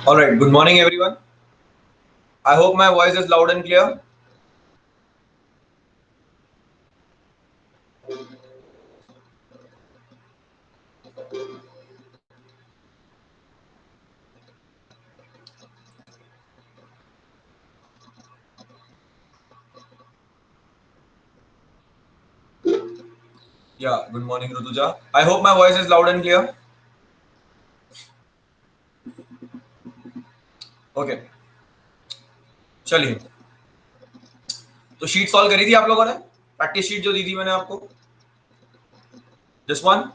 All right. Good morning, everyone. I hope my voice is loud and clear. Yeah. Good morning, Rutuja. I hope my voice is loud and clear. Okay, चलिए। तो sheet solve करी थी आप लोगों ने? Practice sheet जो दी थी मैंने आपको, दिस वन।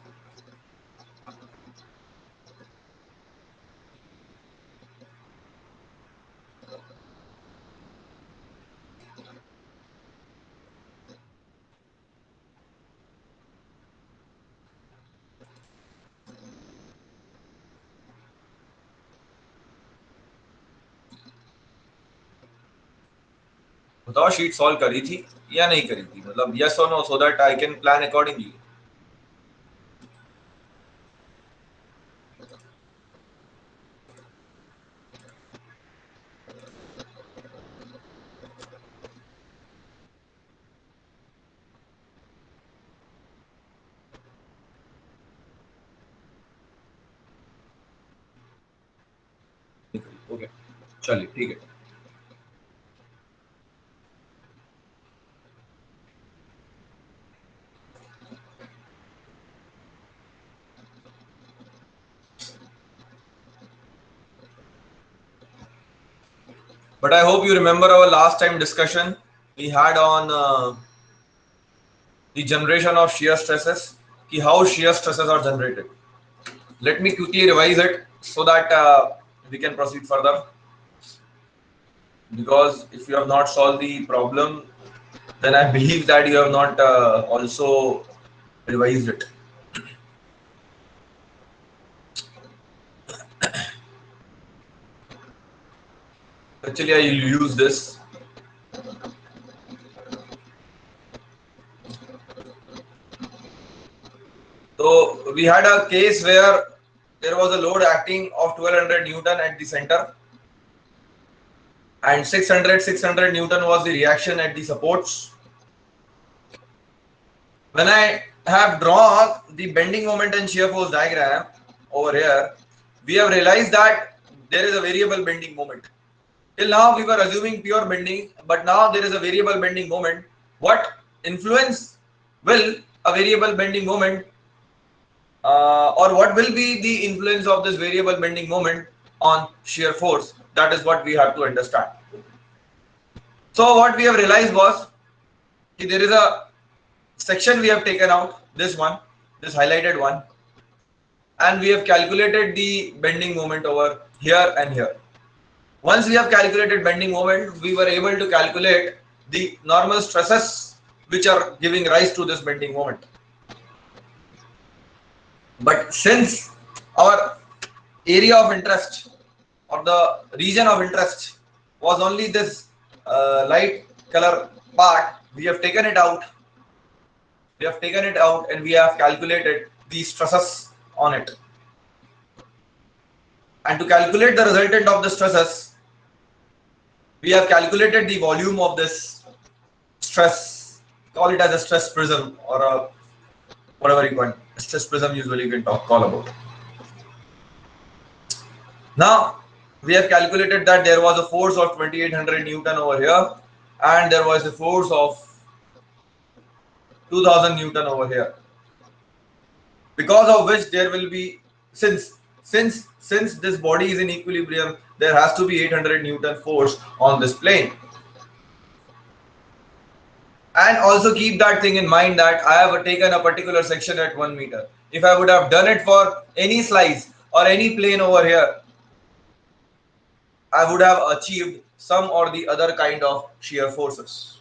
बताओ शीट सॉल्व करी थी या नहीं करी थी, मतलब यस और no, so that I can plan accordingly. Okay, चलिए ठीक है। But I hope you remember our last time discussion we had on the generation of shear stresses, how shear stresses are generated. Let me quickly revise it so that we can proceed further. Because if you have not solved the problem, then I believe that you have not also revised it. Actually, I will use this. So we had a case where there was a load acting of 1200 Newton at the center, and 600 Newton was the reaction at the supports. When I have drawn the bending moment and shear force diagram over here, we have realized that there is a variable bending moment. Till now we were assuming pure bending, but now there is a variable bending moment. What influence will a variable bending moment, or what will be the influence of this variable bending moment on shear force? That is what we have to understand. So what we have realized was that there is a section we have taken out, this one, this highlighted one, and we have calculated the bending moment over here and here. Once we have calculated bending moment, we were able to calculate the normal stresses which are giving rise to this bending moment. But since our area of interest or the region of interest was only this light color part, we have taken it out. We have taken it out and we have calculated the stresses on it. And to calculate the resultant of the stresses, we have calculated the volume of this stress. Call it as a stress prism or a whatever you want. Stress prism usually you can call about. Now we have calculated that there was a force of 2800 Newton over here, and there was a force of 2000 Newton over here. Because of which there will be, since this body is in equilibrium, there has to be 800 Newton force on this plane. And also keep that thing in mind that I have taken a particular section at 1 meter. If I would have done it for any slice or any plane over here, I would have achieved some or the other kind of shear forces.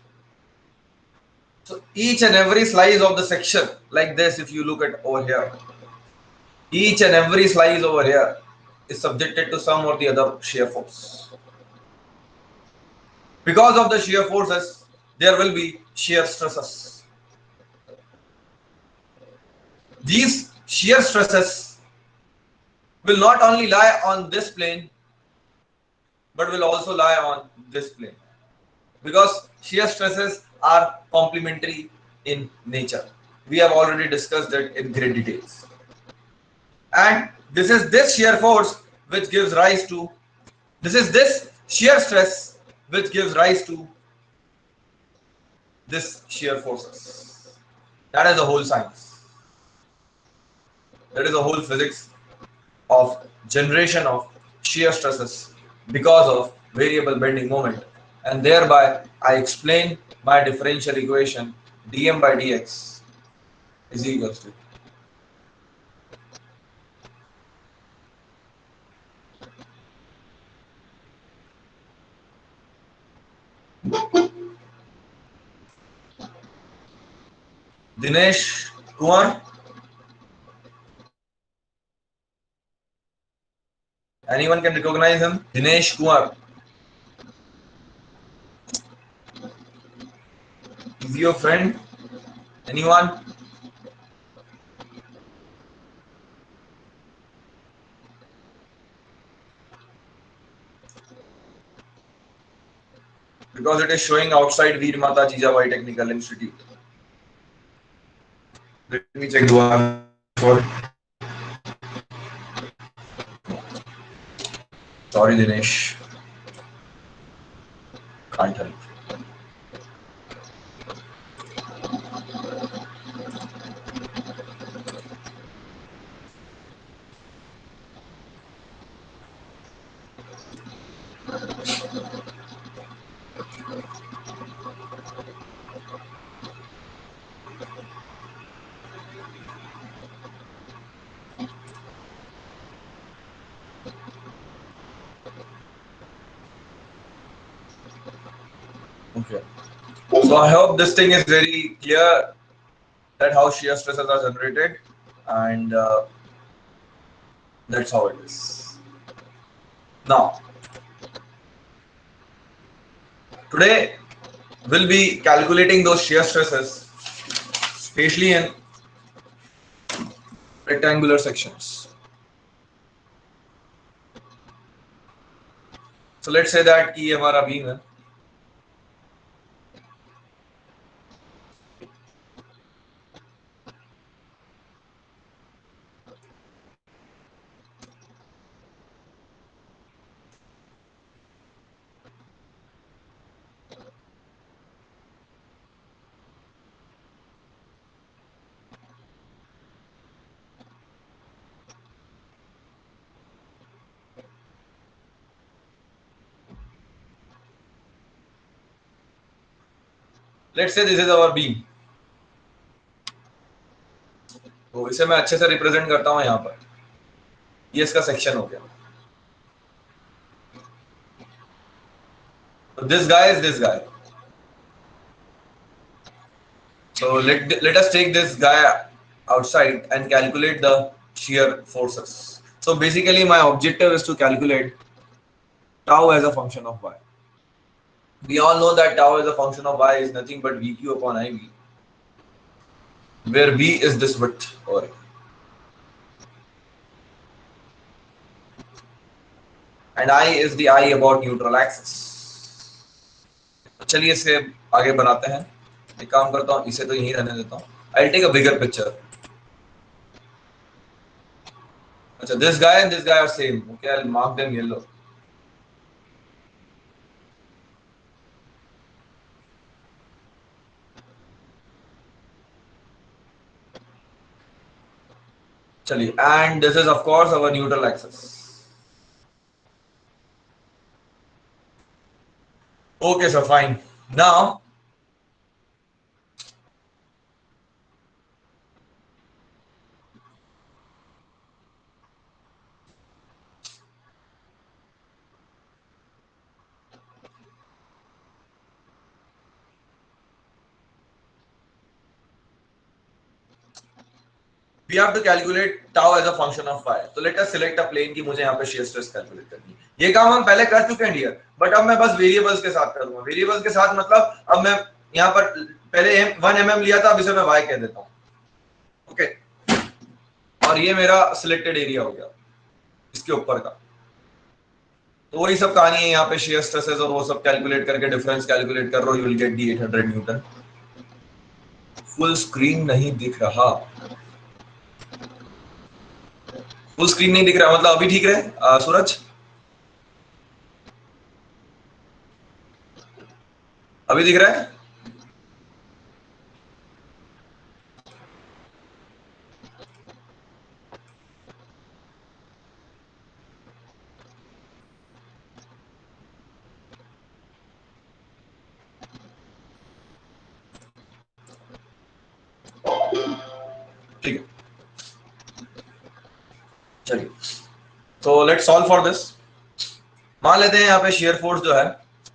So each and every slice of the section like this, if you look at over here, each and every slice over here is subjected to some or the other shear force. Because of the shear forces, there will be shear stresses. These shear stresses will not only lie on this plane, but will also lie on this plane, because shear stresses are complementary in nature. We have already discussed it in great details. And this is this shear force which gives rise to, this is this shear stress which gives rise to this shear forces. That is the whole science. That is the whole physics of generation of shear stresses because of variable bending moment, and thereby I explain my differential equation dm by dx is equals to Dinesh Kumar. Anyone can recognize him? Dinesh Kumar. Is he your friend? Anyone? Because it is showing outside Veer Mata Jijabai Technical Institute. Let me check Dwar for. Sorry, Dinesh. Can't help. Okay. So I hope this thing is very clear that how shear stresses are generated, and that's how it is. Now, today we'll be calculating those shear stresses, especially in rectangular sections. So let's say that कि ये हमारा beam है. Let's say this is our beam. तो इसे मैं अच्छे से represent करता हूँ यहाँ पर. ये इसका सेक्शन हो गया. So this guy is this guy. So let us take this guy outside and calculate the shear forces. So basically my objective is to calculate tau as a function of y. We all know that tau as a function of y is nothing but vq upon iv, where v is this width over here. And I is the I about neutral axis. तो चलिए इसे आगे बनाते हैं. एक काम करता हूँ, इसे तो यहीं रहने देता हूँ. I'll take a bigger picture. अच्छा, this guy and this guy are same. Okay, I'll mark them yellow. चलिए, and this is of course our neutral axis. Okay, so fine. Now, we have to calculate tau as a function of phi. तो let us select a plane की मुझे यहाँ पे shear stress calculate करनी है. ये काम हम पहले कर चुके हैं डियर, बट अब मैं बस वेरिएबल्स के साथ करूंगा. वेरिएबल्स के साथ मतलब अब मैं यहाँ पर पहले 1 mm लिया था, अब इसे मैं y कह देता हूँ. ओके, और ये मेरा सिलेक्टेड एरिया हो गया इसके ऊपर का. तो वही सब कहानी है, यहाँ पे शेयर स्ट्रेसेस और वो सब कैलकुलेट करके डिफरेंस कैलकुलेट कर रहा हूँ. You will get the 800 Newton. Full screen नहीं दिख रहा. फुल स्क्रीन नहीं दिख रहा मतलब अभी ठीक रहे सूरज? अभी दिख रहा है? ठीक है, चलिए. तो लेट्स सॉल्व फॉर दिस. मान लेते हैं यहाँ पे शेयर फोर्स जो है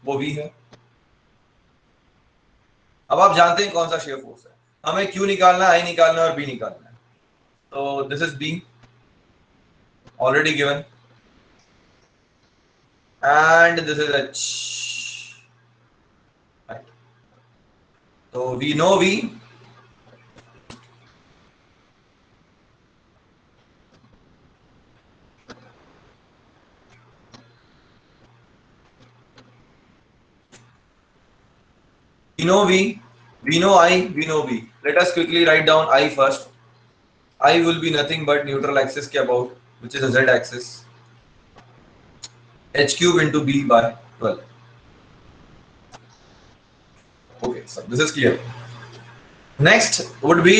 वो V है. अब आप जानते हैं कौन सा शेयर फोर्स है. हमें Q निकालना है, I निकालना है और B निकालना है. तो this is B already given and this is H. Right. So we know V. We know V. We know I. We know V. Let us quickly write down I first. I will be nothing but neutral axis के about, which is a Z axis. H cube into B by 12. Okay, so this is clear. Next would be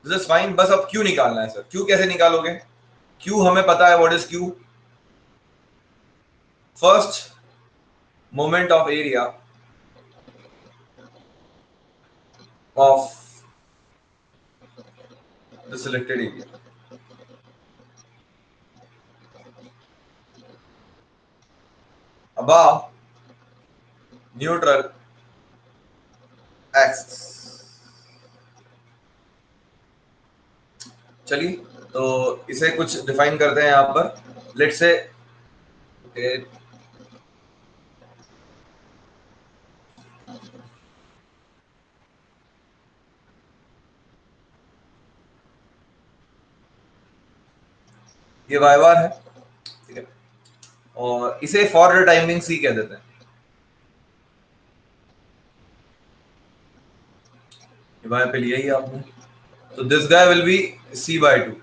this is fine. बस अब Q निकालना है sir. Q कैसे निकालोगे? Q हमें पता है. What is Q? First moment of area of the selected area. Above neutral axis. चलिए, तो इसे कुछ डिफाइन करते हैं यहाँ पर. लेट्स से ये y बार है, ठीक है, और इसे फॉर टाइमिंग C कह देते हैं. y पे लिया ही आपने. तो this guy will be C by 2.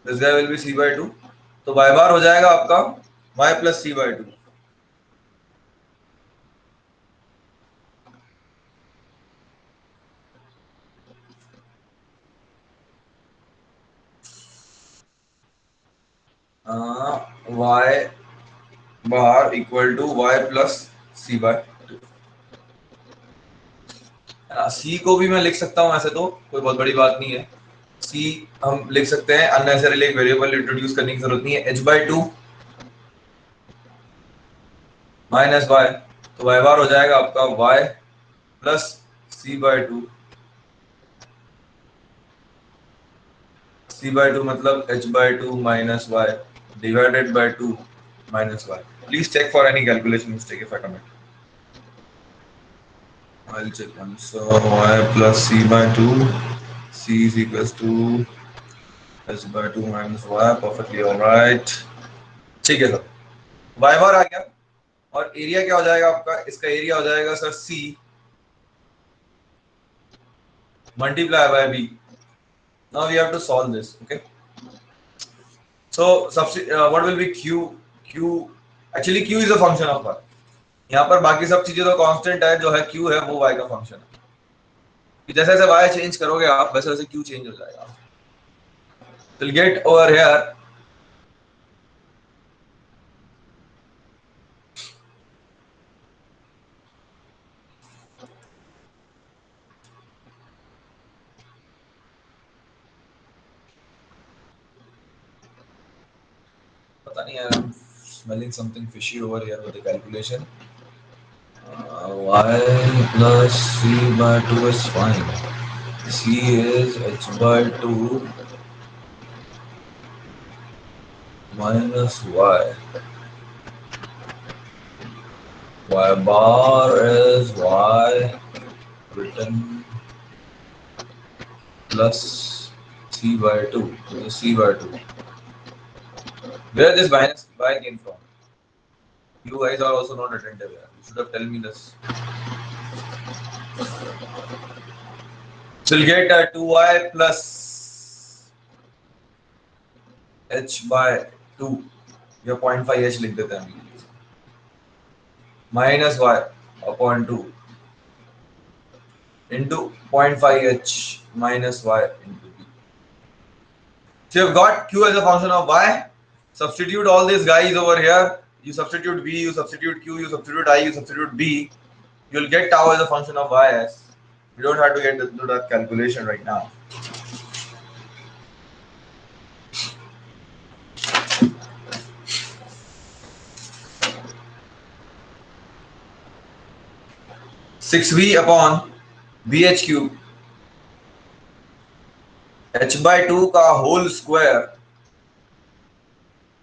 This guy will be C by 2. तो y बार हो जाएगा आपका y plus C by 2. y bar equal to y plus C by 2. C को भी मैं लिख सकता हूँ ऐसे, तो कोई बहुत बड़ी बात नहीं है. C हम लिख सकते हैं, अननेसेसरीली एक वेरिएबल इंट्रोड्यूस करने की जरूरत नहीं है. h by 2 minus y. तो y बार हो जाएगा आपका y plus C by 2. C by 2 मतलब h by 2 minus y divided by 2 minus y. Please check for any calculation mistake if I commit. I'll check one. So y plus C by 2, C is equals to h by 2 minus y. Perfectly alright. ठीक है sir, y बार आ गया. और area क्या हो जाएगा आपका? इसका area हो जाएगा sir C multiply by B. Now we have to solve this. Okay. So what will be Q? Q actually Q is a function of y. यहाँ पर बाकी सब चीजें तो कांस्टेंट है. जो है Q है वो y का फंक्शन है. जैसे जैसे y चेंज करोगे आप, वैसे वैसे Q चेंज हो जाएगा. तो गेट ओवर हियर. पता नहीं यार, I'm smelling something fishy over here with the calculation. y plus c by 2 is fine. C is h by 2 minus y. Y bar is y written plus c by 2. So c by 2. Where this minus y came from? You guys are also not attentive here. You should have told me this. So you'll get 2y plus h by 2. ये 0.5 h लिख देते हैं minus y upon 2 into 0.5 h minus y into b. So you've got q as a function of y. Substitute all these guys over here. You substitute v, you substitute q, you substitute I, you substitute b. You'll get tau as a function of ys. You don't have to get into that calculation right now. Six v upon bh cube h by 2 का whole square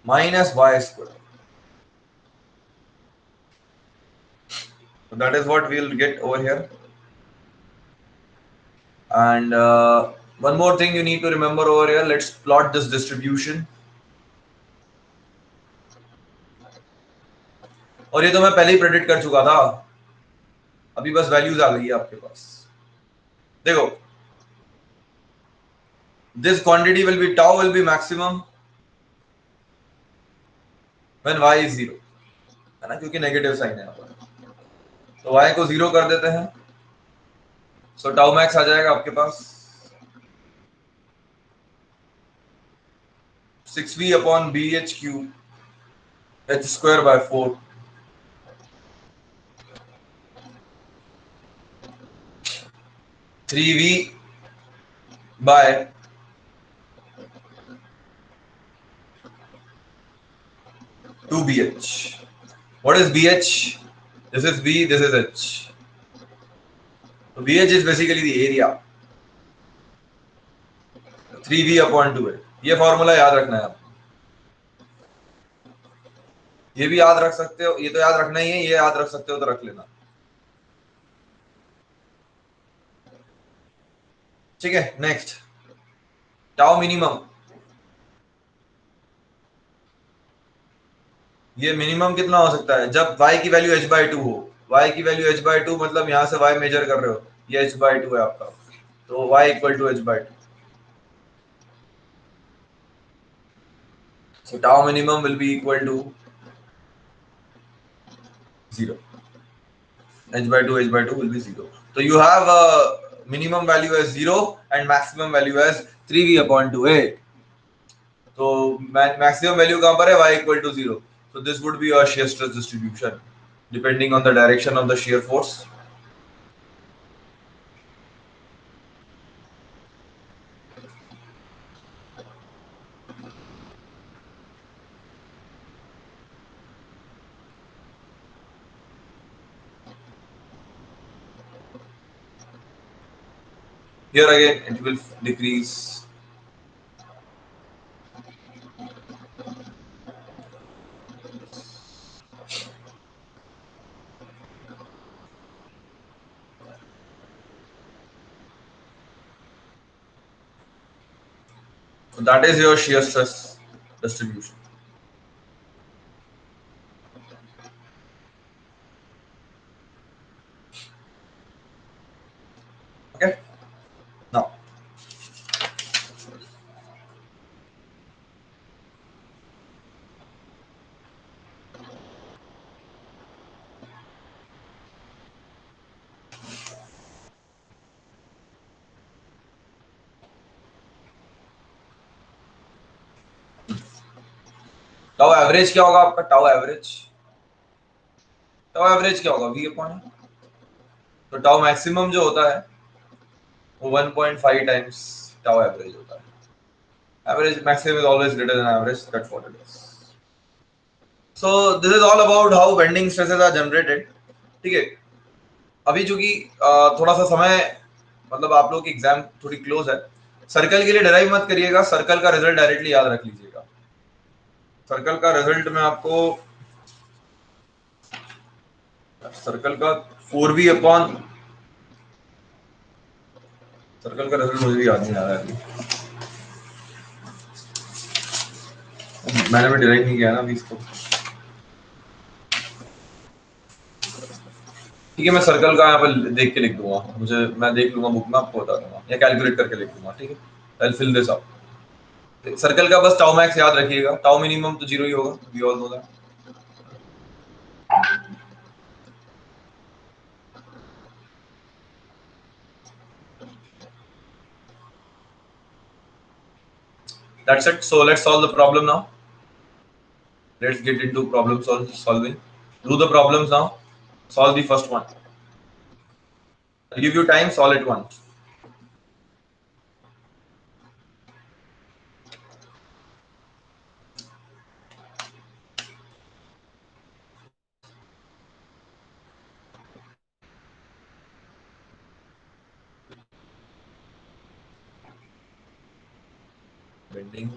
minus y square. So that is what we'll get over here. And one more thing you need to remember over here. Let's plot this distribution. और ये तो मैं पहले ही predict कर चुका था. अभी बस वैल्यूज आ गई है आपके पास. देखो, this quantity will be tau will be maximum when y is 0, है ना, क्योंकि नेगेटिव साइन है यहाँ पर. तो y को 0 कर देते हैं. सो टाउ मैक्स आ जाएगा आपके पास 6v upon bh cube h square by 4 3v by 2bh. What is bh? This is b, this is h. So bh is basically the area. 3v upon 2h. ये formula याद रखना है आपको. ये भी याद रख सकते हो, ये तो याद रखना ही है, ये याद रख सकते हो तो रख लेना. ठीक है. Next, tau minimum. ये मिनिमम कितना हो सकता है? जब y की वैल्यू h by 2 हो. y की वैल्यू h by 2 मतलब यहां से y मेजर कर रहे हो, ये h by 2 है आपका, तो y equal to h by 2. So tau minimum will be equal to 0. h by 2 will be 0. So you have a minimum value as 0 and maximum value as 3v upon 2a. So maximum value कहाँ पर है? y equal to 0. So this would be your shear stress distribution depending on the direction of the shear force. Here again it will decrease. So that is your shear stress distribution. Okay. Now, tau average क्या होगा आपका? Tau average क्या होगा? v upon. तो tau maximum जो होता है वो 1.5 टाइम्स टाउ एवरेज होता है. Average maximum is always greater than average. That's what it is. So this is all about how bending stresses are generated. ठीक है. अभी चूंकि थोड़ा सा समय, मतलब आप लोग की एग्जाम थोड़ी क्लोज है, सर्कल के लिए डराइव मत करिएगा, सर्कल का रिजल्ट डायरेक्टली याद रख लीजिएगा। सर्कल का रिजल्ट में आपको, सर्कल का 4v अपॉन, सर्कल का रिजल्ट मुझे भी याद नहीं आ रहा है अभी, मैंने भी डिराइव नहीं किया ना अभी इसको। ठीक है, मैं सर्कल का यहाँ पर देख के लिख दूंगा, मुझे, मैं देख लूंगा बुक में, आपको बता दूंगा या कैलकुलेट करके लिख दूंगा। ठीक है, आई फिल दिस अप। सर्कल का बस टाउ मैक्स याद रखिएगा, टाउ मिनिमम तो 0 ही होगा, we all know that. That's it. So let's solve the problem now. Let's get into problem solving. Do the problems now. Solve the first one. I'll give you time. Solve it once. Bending.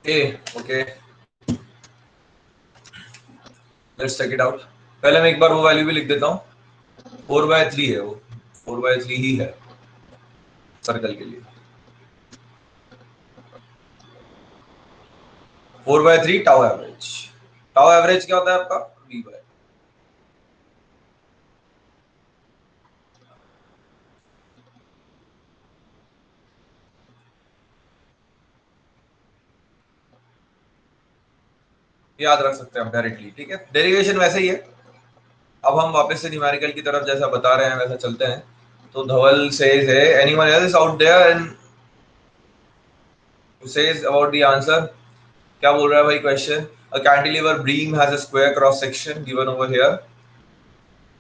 A. Okay. Let's check it out. पहले मैं एक बार वो value भी लिख देता हूँ। 4/3 है वो, 4/3 ही है सर्कल के लिए। 4/3 टाउ एवरेज। टाउ एवरेज क्या होता है आपका? V by. याद रख सकते हैं हम डायरेक्टली। ठीक है, डेरिवेशन वैसे ही है। अब हम वापस से न्यूमेरिकल की तरफ जैसा बता रहे हैं वैसा चलते हैं। तो धवल सेज है, anyone else out there and says about the answer, क्या बोल रहा है भाई question? A cantilever beam has a square cross section given over here.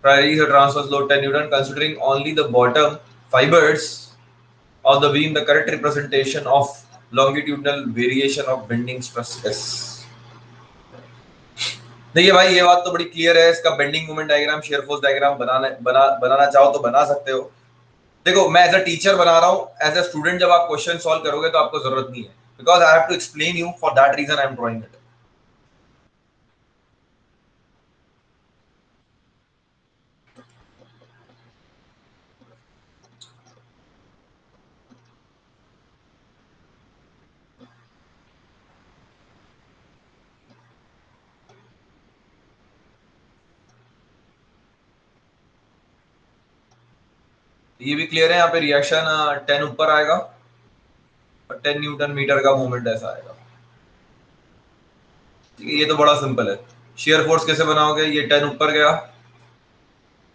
Carries a transverse load 10 Newton. Considering only the bottom fibers of the beam, the correct representation of longitudinal variation of bending stress is. देखिए भाई, ये बात तो बड़ी clear है। इसका bending moment diagram, shear force diagram बनाना चाहो तो बना सकते हो। देखो, मैं एज अ टीचर बना रहा हूँ, एज अ स्टूडेंट जब आप क्वेश्चन सॉल्व करोगे तो आपको जरूरत नहीं है, because I have to explain you, for that reason I am drawing it. ये भी क्लियर है, यहाँ पे रिएक्शन 10 ऊपर आएगा और 10 न्यूटन मीटर का मूवमेंट ऐसा आएगा। ठीक है, ये तो बड़ा सिंपल है। शेयर फोर्स कैसे बनाओगे? ये 10 ऊपर गया,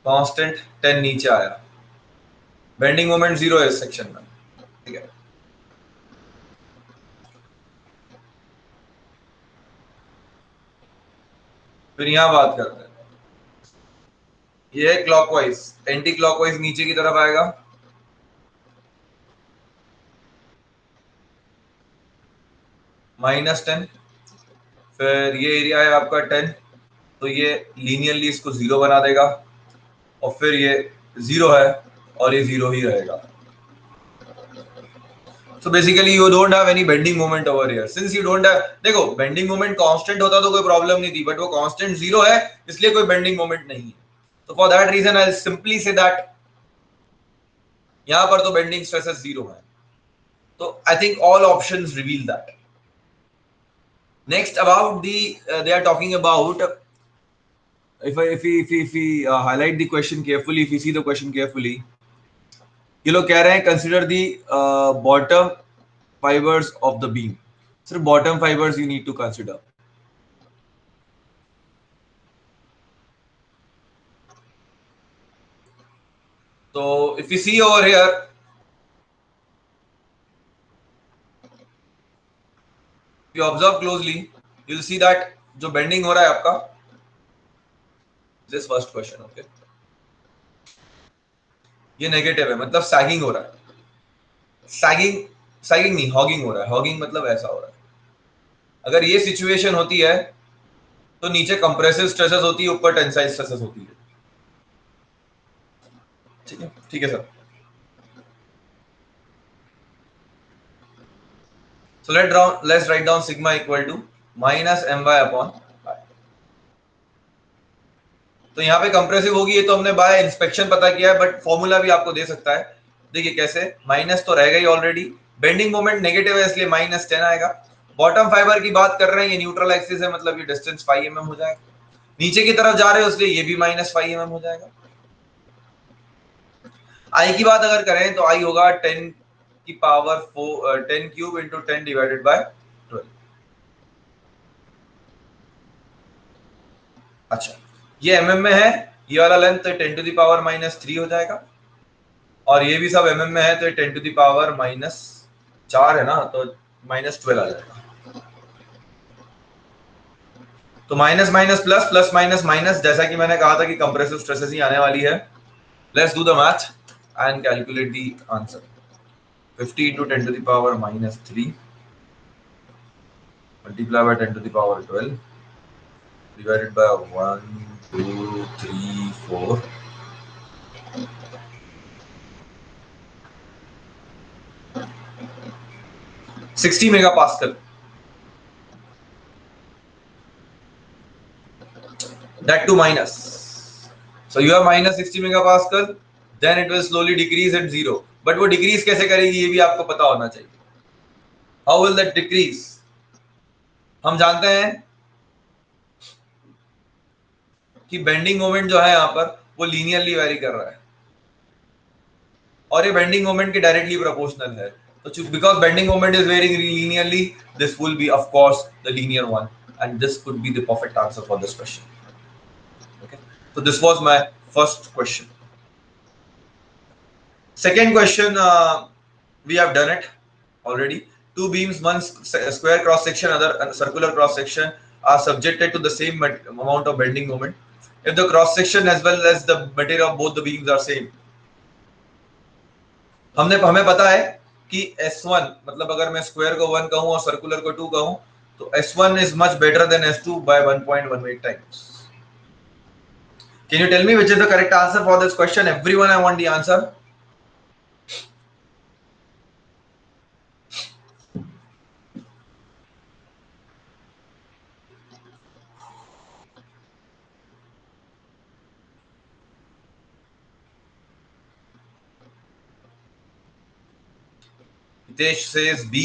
कांस्टेंट 10 नीचे आया, बेंडिंग मोमेंट 0 है इस सेक्शन में। ठीक है, फिर यहाँ बात करते हैं। ये क्लॉकवाइज, एंटी क्लॉकवाइज नीचे की तरफ आएगा, -10। फिर ये एरिया है आपका 10, तो ये लीनियरली इसको 0 बना देगा, और फिर ये 0 है और ये 0 ही रहेगा। So basically you don't have any bending moment over here. Since you don't have, देखो bending moment constant होता तो कोई प्रॉब्लम नहीं थी, बट वो constant 0 है, इसलिए कोई bending moment नहीं है। तो for that reason I'll simply say that यहाँ पर तो bending stresses 0 है। तो I think all options reveal that. Next about the they are talking about, if we highlight the question carefully, if we see the question carefully, ये लोग कह रहे हैं consider the bottom fibres of the beam. सिर्फ bottom fibres you need to consider. तो if you see over here, you observe closely, you'll see that जो bending हो रहा है आपका, this first question, okay, ये नेगेटिव है, मतलब सैगिंग हो रहा है. सैगिंग सैगिंग नहीं, हॉगिंग हो रहा है. हॉगिंग मतलब ऐसा हो रहा है. अगर ये सिचुएशन होती है तो नीचे कंप्रेसिव स्ट्रेसेस होती है, ऊपर टेंसाइल स्ट्रेसेस होती है. ठीक है, ठीक है sir. So let's write down sigma equal to minus my upon I. तो यहाँ पे कंप्रेसिव होगी, ये तो हमने बाय इंस्पेक्शन पता किया है, बट फॉर्मूला भी आपको दे सकता है. देखिए कैसे, माइनस तो रहेगा ही ऑलरेडी. बेंडिंग मोमेंट नेगेटिव है इसलिए -10 आएगा. बॉटम फाइबर की बात कर रहे हैं, ये न्यूट्रल एक्सिस है, मतलब ये डिस्टेंस 5 mm हो जाएगा. नीचे की तरफ जा रहे हो इसलिए ये भी -5 mm हो जाएगा. आई की बात अगर करें तो आई होगा 10 की power 4, 10 cube into 10 divided by 12. अच्छा, ये mm में है, ये वाला लेंथ तो 10 टू द पावर -3 हो जाएगा, और ये भी सब mm में है, तो 10 टू द पावर -4 है ना, तो -12 आ जाएगा. तो minus minus plus, plus minus minus, जैसा कि मैंने कहा था कि कंप्रेसिव स्ट्रेसेस ही आने वाली है. Let's do the math and calculate the answer. 50 into 10 to the power -3 multiplied by 10 to the power 12 divided by 1, 2, 3, 4. 60 megapascal. That too minus. So you have -60 megapascal, then it will slowly decrease at 0. But वो decrease कैसे करेगी ये भी आपको पता होना चाहिए. How will that decrease? हम जानते हैं कि बेंडिंग मोमेंट जो है यहाँ पर वो लीनियरली वेरी कर रहा है, और ये बेंडिंग मोमेंट के डायरेक्टली प्रोपोर्शनल है. तो because bending moment is varying linearly, this will be of course the linear one, and this could be the perfect answer for this question. Okay, so this was my first question. Second question, we have done it already. Two beams, one square cross section, other circular cross section, are subjected to the same amount of bending moment if the cross section as well as the material of both the beams are same. हमें पता है कि S1 मतलब अगर मैं square को 1 कहूं और सर्कुलर को 2 कहूं, तो S1 is much better than S2 by 1.18 times. Can you tell me which is the correct answer for this question? Everyone, I want the answer. Hitesh says B.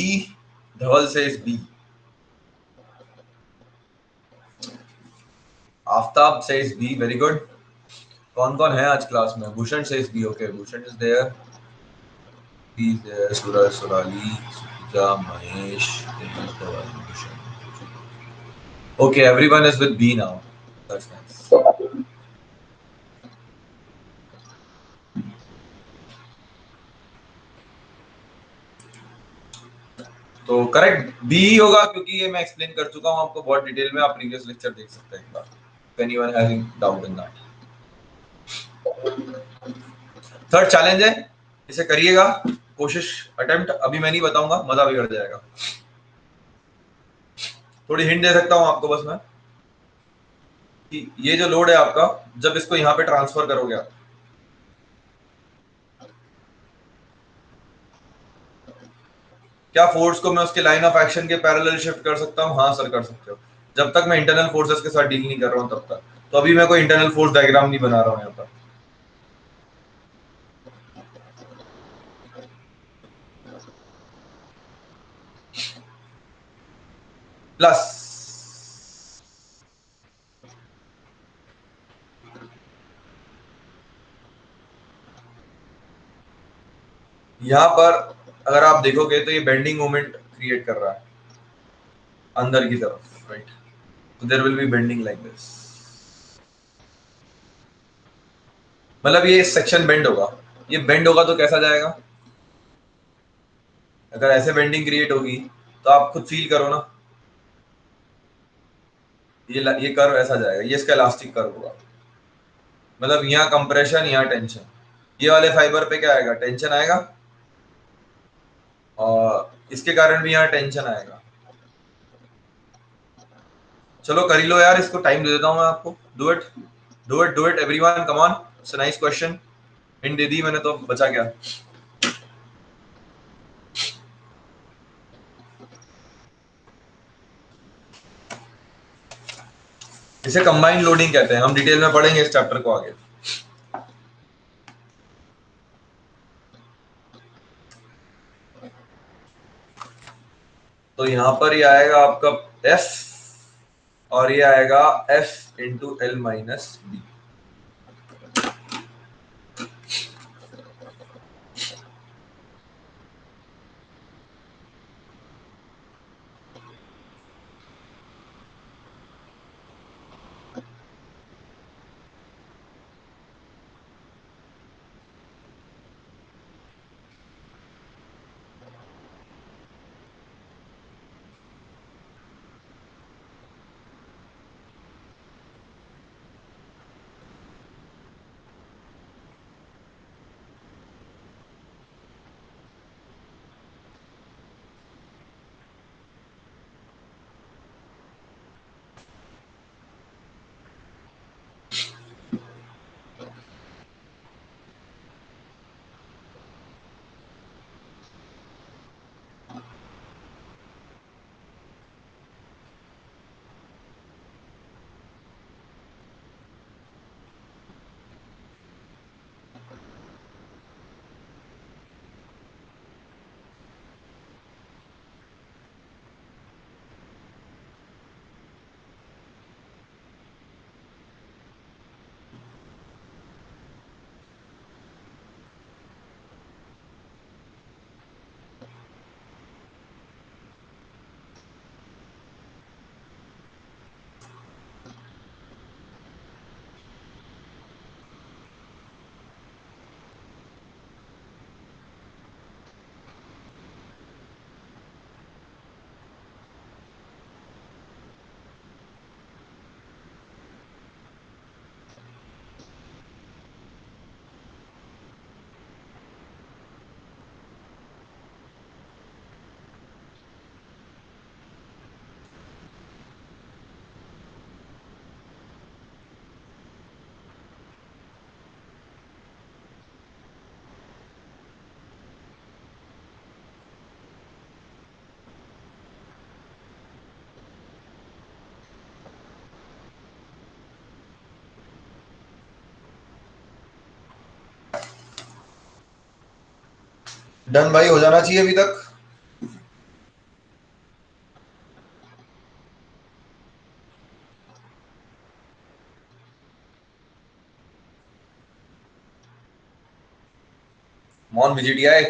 Dhaval says B. Aftab says B. Very good. कौन कौन है आज class में? Bhushan says B. Okay, Bhushan is there. B is there. Suraj, Surali, Sukita, Mahesh, Tejas, Dhaval, Bhushan. Okay, everyone is with B now. That's nice. तो correct B ही होगा, क्योंकि ये मैं एक्सप्लेन कर चुका हूं आपको बहुत डिटेल में. आप प्रीवियस लेक्चर देख सकते हैं एक बार, if anyone having doubt in that. Third challenge है, इसे करिएगा, कोशिश, अटेम्प्ट. अभी मैं नहीं बताऊंगा, मजा बिगड़ जाएगा. थोड़ी हिंट दे सकता हूं आपको बस मैं, कि ये जो लोड है आपका, जब इसको यहाँ पे ट्रांसफर करोगे आप, क्या फोर्स को मैं उसके लाइन ऑफ एक्शन के पैरेलल शिफ्ट कर सकता हूँ? हाँ सर, कर सकते हो, जब तक मैं इंटरनल फोर्सेस के साथ डील नहीं कर रहा हूँ तब तक. तो अभी मैं कोई इंटरनल फोर्स डायग्राम नहीं बना रहा हूँ यहाँ पर. प्लस यहाँ पर अगर आप देखोगे तो ये बेंडिंग मोमेंट क्रिएट कर रहा है अंदर की तरफ, राइट? तो there will be bending like this, मतलब ये सेक्शन बेंड होगा। ये बेंड होगा तो कैसा जाएगा? अगर ऐसे बेंडिंग क्रिएट होगी तो आप खुद फील करो ना, ये कर्व ऐसा जाएगा, ये इसका इलास्टिक कर्व होगा। मतलब यहाँ कंप्रेशन, यहाँ टेंशन, ये वाले फाइबर पे क्या आएगा? टेंशन आएगा, और इसके कारण भी यहाँ टेंशन आएगा। चलो कर ही लो यार, इसको टाइम दे देता हूँ मैं आपको। Do it, do it, do it everyone, come on, it's a nice question. Hint दे दी मैंने तो बचा क्या? इसे कंबाइंड लोडिंग कहते हैं, हम डिटेल में पढ़ेंगे इस चैप्टर को आगे। तो यहाँ पर ये आएगा आपका F, और ये आएगा F into L minus B. Done भाई, हो जाना चाहिए अभी तक। मॉन विजिट आए।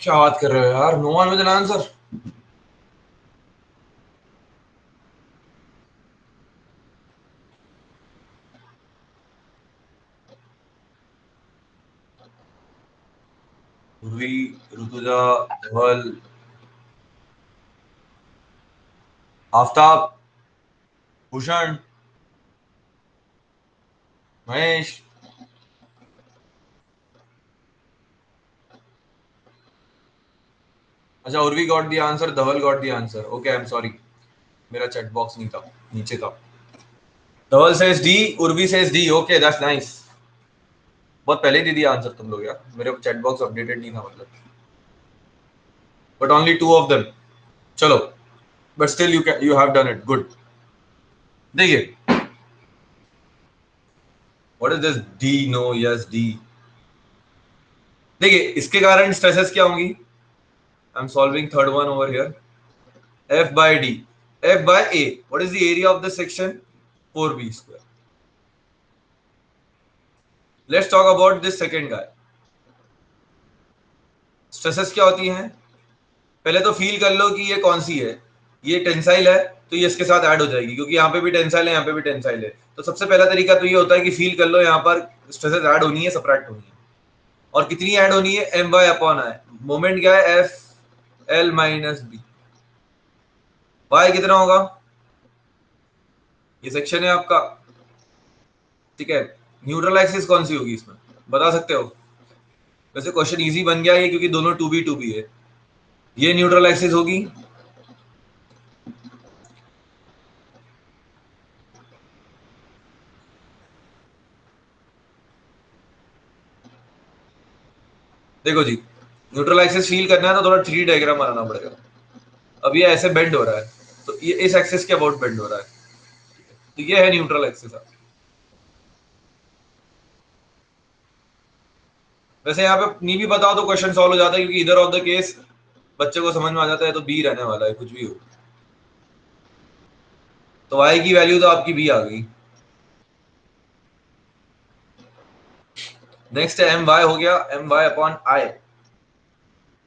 क्या बात कर रहे हो यार? No one with an answer. Urvi, Rutuja, Dhaval, Aftab, Bhushan, Mahesh. अच्छा, Urvi got the answer, Dhaval got the answer. Okay, I am sorry, मेरा चैट बॉक्स नहीं था, नीचे था. Dhaval says D, Urvi says D. Okay, that's nice. बहुत पहले ही दे दिया आंसर तुम लोग यार. मेरे चैट बॉक्स अपडेटेड नहीं था मतलब. But only two of them. चलो, but still you have done it good. देखिए, what is this D? No, yes, D. देखिए, इसके कारण स्ट्रेसेस क्या होंगी? I am solving third one over here. F by D. F by A. What is the area of the section? 4B square. Let's talk about this second guy. Stresses क्या होती हैं? पहले तो फील कर लो कि ये कौन सी है. ये टेंसाइल है तो ये इसके साथ ऐड हो जाएगी, क्योंकि यहाँ पे भी टेंसाइल है, यहाँ पे भी टेंसाइल है. तो सबसे पहला तरीका तो ये होता है कि फील कर लो यहाँ पर स्ट्रेसेस ऐड होनी है, सब्ट्रैक्ट होनी है. और कितनी ऐड होनी है? M Y upon I. Moment क्या है? F L minus B. Y कितना होगा? ये सेक्शन है आपका, ठीक है. न्यूट्रल एक्सिस कौन सी होगी इसमें, बता सकते हो? वैसे क्वेश्चन इजी बन गया है क्योंकि दोनों टू बी है. ये न्यूट्रल एक्सिस होगी. देखो जी, न्यूट्रल एक्सिस फील करना है तो थोड़ा 3D डायग्राम बनाना पड़ेगा. अब ये ऐसे बेंड हो रहा है, तो ये इस एक्सिस के अबाउट बेंड हो रहा है. तो ये है न्यूट्रल एक्सिस. वैसे यहाँ पे नहीं भी बताओ तो क्वेश्चन सॉल्व हो जाता है, क्योंकि इधर ऑफ द केस बच्चे को समझ में आ जाता है, तो बी रहने वाला है कुछ भी हो. तो y की वैल्यू तो आपकी बी आ गई. नेक्स्ट है एम वाई हो गया, एम वाई अपॉन आई.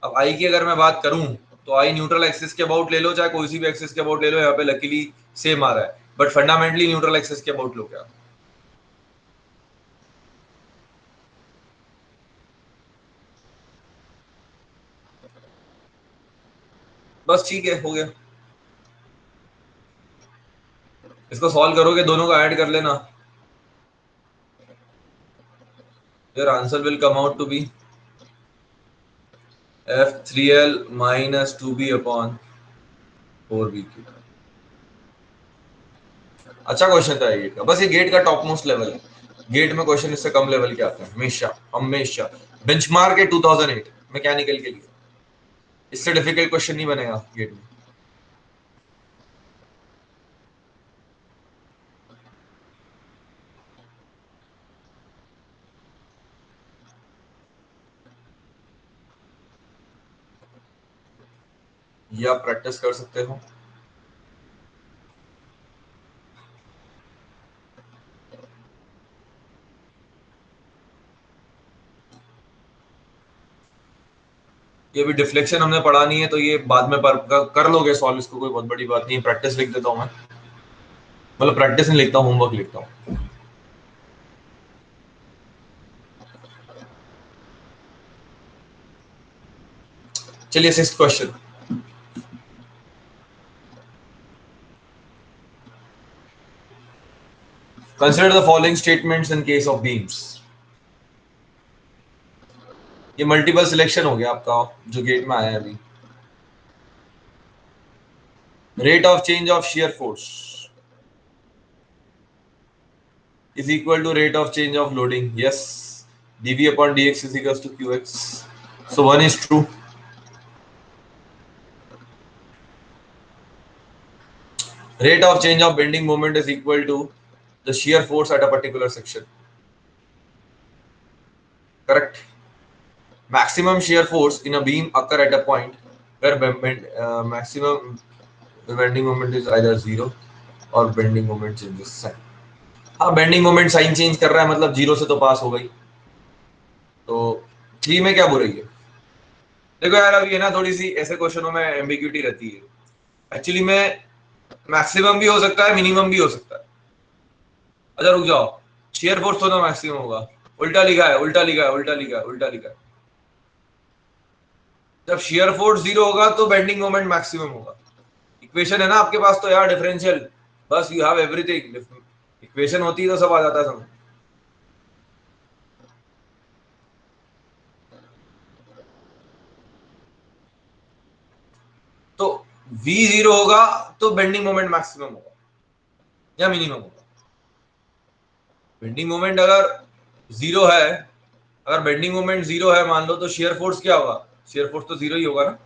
अब आई की अगर मैं बात करूं तो आई न्यूट्रल एक्सिस के अबाउट ले लो, चाहे कोई सी भी एक्सिस के अबाउट ले लो. यहाँ पे लकीली सेम आ रहा है, बट फंडामेंटली न्यूट्रल एक्सिस के अबाउट लो क्या. बस ठीक है, हो गया. इसको सॉल्व करोगे, दोनों को ऐड कर लेना. Your answer will come out to be F3L minus 2B upon 4B cube. अच्छा क्वेश्चन था ये गेट का. बस ये गेट का टॉप मोस्ट लेवल है. गेट में क्वेश्चन इससे कम लेवल के आते हैं हमेशा हमेशा. बेंचमार्क है 2008 मैकेनिकल के लिए. इससे डिफिकल्ट क्वेश्चन नहीं बनेगा गेट में. ये आप प्रैक्टिस कर सकते हो. ये भी डिफ्लेक्शन हमने पढ़ा नहीं है, तो ये बाद में कर लोगे सॉल्व. इसको कोई बहुत बड़ी बात नहीं है. प्रैक्टिस लिख देता हूँ मैं, मतलब प्रैक्टिस नहीं लिखता हूँ, होमवर्क लिखता हूँ. चलिए, sixth question. Consider the following statements in case of beams. ये मल्टीपल सिलेक्शन हो गया आपका जो गेट में आया है अभी. Rate of change of shear force is equal to rate of change of loading. Yes, dv upon dx is equals to qx. So one is true. rate of change of bending moment is equal to the shear force at a particular section. Correct. Maximum shear force in a beam occur at a point where maximum bending moment is either zero or bending moment changes sign. हाँ, bending moment sign change कर रहा है मतलब zero से तो पास हो गई, तो 3 में क्या बुराई है? देखो यार, अब ये ना थोड़ी सी ऐसे क्वेश्चनों में एम्बिग्यूटी रहती है। एक्चुअली में मैक्सिमम भी हो सकता है, मिनिमम भी हो सकता है। अच्छा रुक जाओ, शेयर फोर्स तो ना मैक्सिमम होगा, उल्टा लिखा है, उल्टा लिखा है, उल्टा लिखा है, उल्टा लिखा है। जब शेयर फोर्स जीरो होगा तो बेंडिंग मोमेंट मैक्सिमम होगा। इक्वेशन है ना आपके पास तो यार, डिफरेंशियल, बस यू हैव एवरीथिंग। इक्वेशन होती है तो सब आ जाता है समझ। तो v जीरो होगा तो बेंडिंग मोमेंट मैक्सिमम होगा या मिनिमम होगा? बेंडिंग मोमेंट अगर जीरो है, अगर बेंडिंग मोमेंट जीरो है मान लो, तो शेयर फोर्स क्या होगा? शेयर फोर्स तो जीरो ही होगा ना,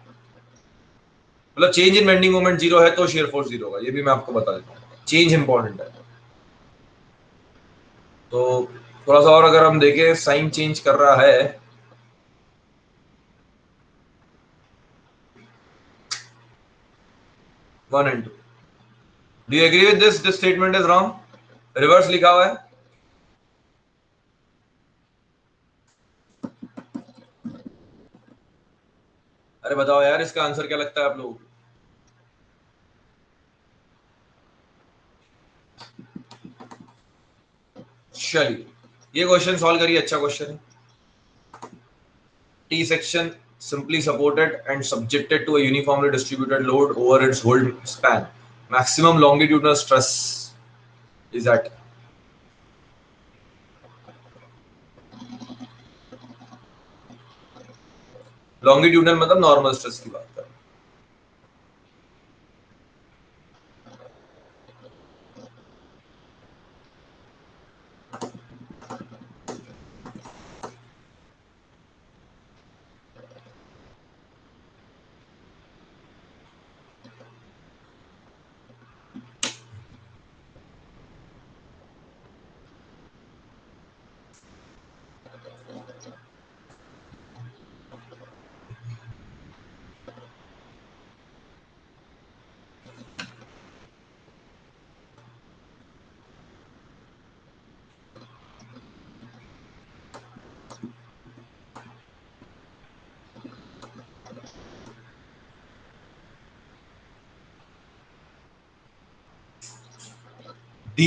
मतलब change in bending moment zero है तो शेयर फोर्स जीरो होगा। ये भी मैं आपको बता देता हूँ, चेंज इंपॉर्टेंट है। तो थोड़ा सा और अगर हम देखें, साइन चेंज कर रहा है, one and two. Do you agree with this statement is wrong? Reverse लिखा हुआ है। अरे बताओ यार, इसका आंसर क्या लगता है आप लोगों को? चलिए ये क्वेश्चन सॉल्व करिए, अच्छा क्वेश्चन है। T section simply supported and subjected to a uniformly distributed load over its whole span. Maximum longitudinal stress is at. Longitudinal मतलब नॉर्मल स्ट्रेस की बात कर। D.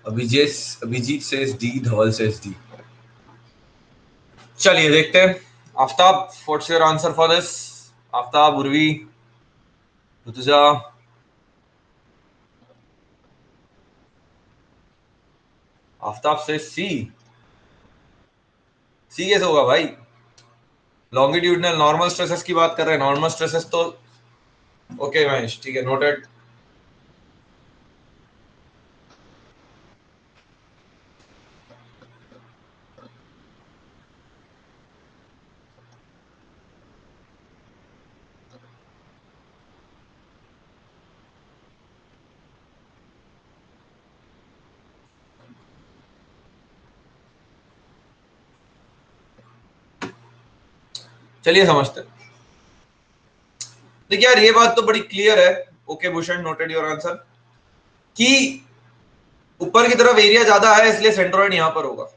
अभिजीत says D, धवल says D. चलिए देखते हैं। Aftab, what's your answer for this? Aftab, Urvi, Rutuja. Aftab से सी। सी कैसे होगा भाई? लॉन्गिट्यूडनल नॉर्मल स्ट्रेसेस की बात कर रहे हैं, नॉर्मल स्ट्रेसेस तो ओके महेश, ठीक है, नोटेड। चलिए समझते हैं। देखिए यार, ये बात तो बड़ी क्लियर है। Okay Bhushan, noted your answer, कि ऊपर की तरफ एरिया ज्यादा है इसलिए सेंट्रोइड यहां पर होगा।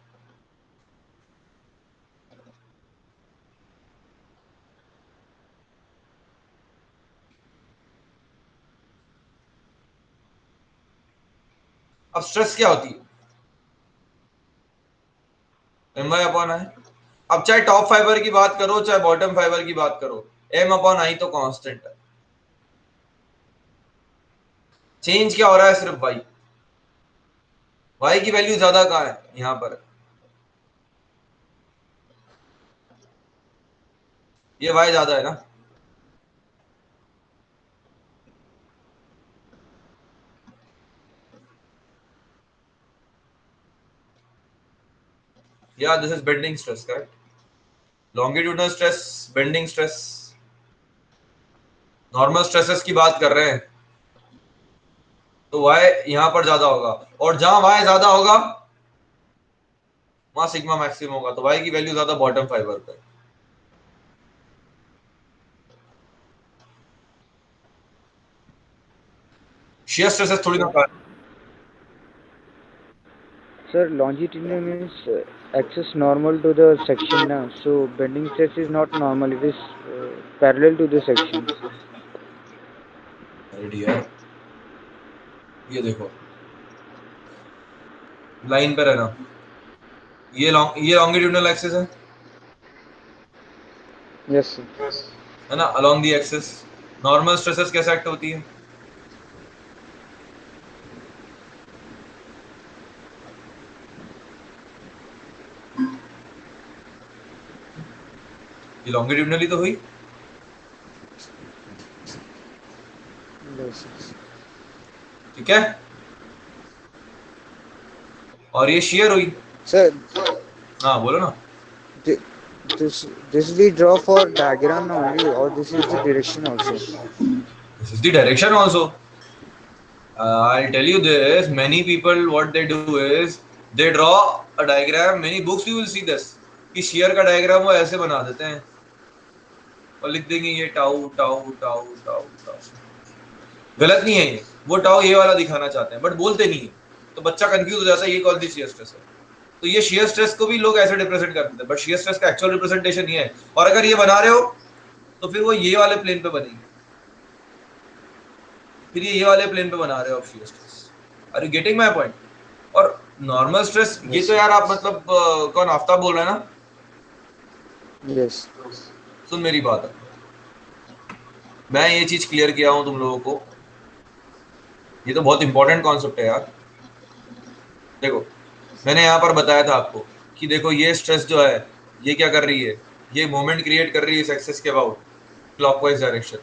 अब स्ट्रेस क्या होती है? M Y upon I. अब चाहे टॉप फाइबर की बात करो चाहे बॉटम फाइबर की बात करो, एम अपॉन आई तो कांस्टेंट है। चेंज क्या हो रहा है? सिर्फ वाई। वाई की वैल्यू ज्यादा कहां है? यहां पर। ये वाई ज्यादा है ना। या this is bending stress, correct? Longitudinal stress, bending stress. Normal stresses की बात कर रहे हैं तो y यहां पर ज्यादा होगा, और जहां y ज्यादा होगा वहां सिग्मा मैक्सिमम होगा, तो y की वैल्यू ज्यादा बॉटम फाइबर पे। शेयर स्ट्रेसेस थोड़ी ना। Sir, longitudinal means axis normal to the section now. So bending stress is not normal. It is parallel to the section. Ready है, ये देखो लाइन पे रहना, ये लॉन्गिट्यूडनल एक्सिस Yes, sir. है ना, along the axis. Normal stresses कैसे act होती है? ये लॉन्गिट्यूडनली तो हुई, Yes, yes. ठीक है, और ये शेयर हुई। Sir, हाँ बोलो ना। thi- this we draw for diagram only, or this is the direction also. This is the direction also. I'll tell you this. Many people, what they do is they draw a diagram. Many books you will see this कि share का diagram वो ऐसे बना देते हैं और लिख देंगे ये tau tau tau tau tau. गलत नहीं है ये, वो टाउ ये वाला दिखाना चाहते हैं बट बोलते नहीं है, तो बच्चा कंफ्यूज हो जाता है ये कौन सी शेयर स्ट्रेस है। तो ये शेयर स्ट्रेस को भी लोग ऐसे रिप्रेजेंट कर देते हैं, बट शेयर स्ट्रेस का एक्चुअल रिप्रेजेंटेशन ये है। और अगर ये बना रहे हो तो फिर वो ये वाले प्लेन पे बनेगी, फिर ये वाले प्लेन पे बना रहे हो आप share stress. Are you getting my point? और नॉर्मल स्ट्रेस ये Yes, तो sir. यार आप मतलब कौन आफ्ताब बोल रहा है ना? Yes. सुन मेरी बात है, मैं ये चीज क्लियर किया हूं तुम लोगों को, ये तो बहुत इंपॉर्टेंट कॉन्सेप्ट है यार। देखो मैंने यहाँ पर बताया था आपको कि देखो ये स्ट्रेस जो है ये क्या कर रही है, ये मोमेंट क्रिएट कर रही है इस एक्सेस के अबाउट क्लॉकवाइज डायरेक्शन,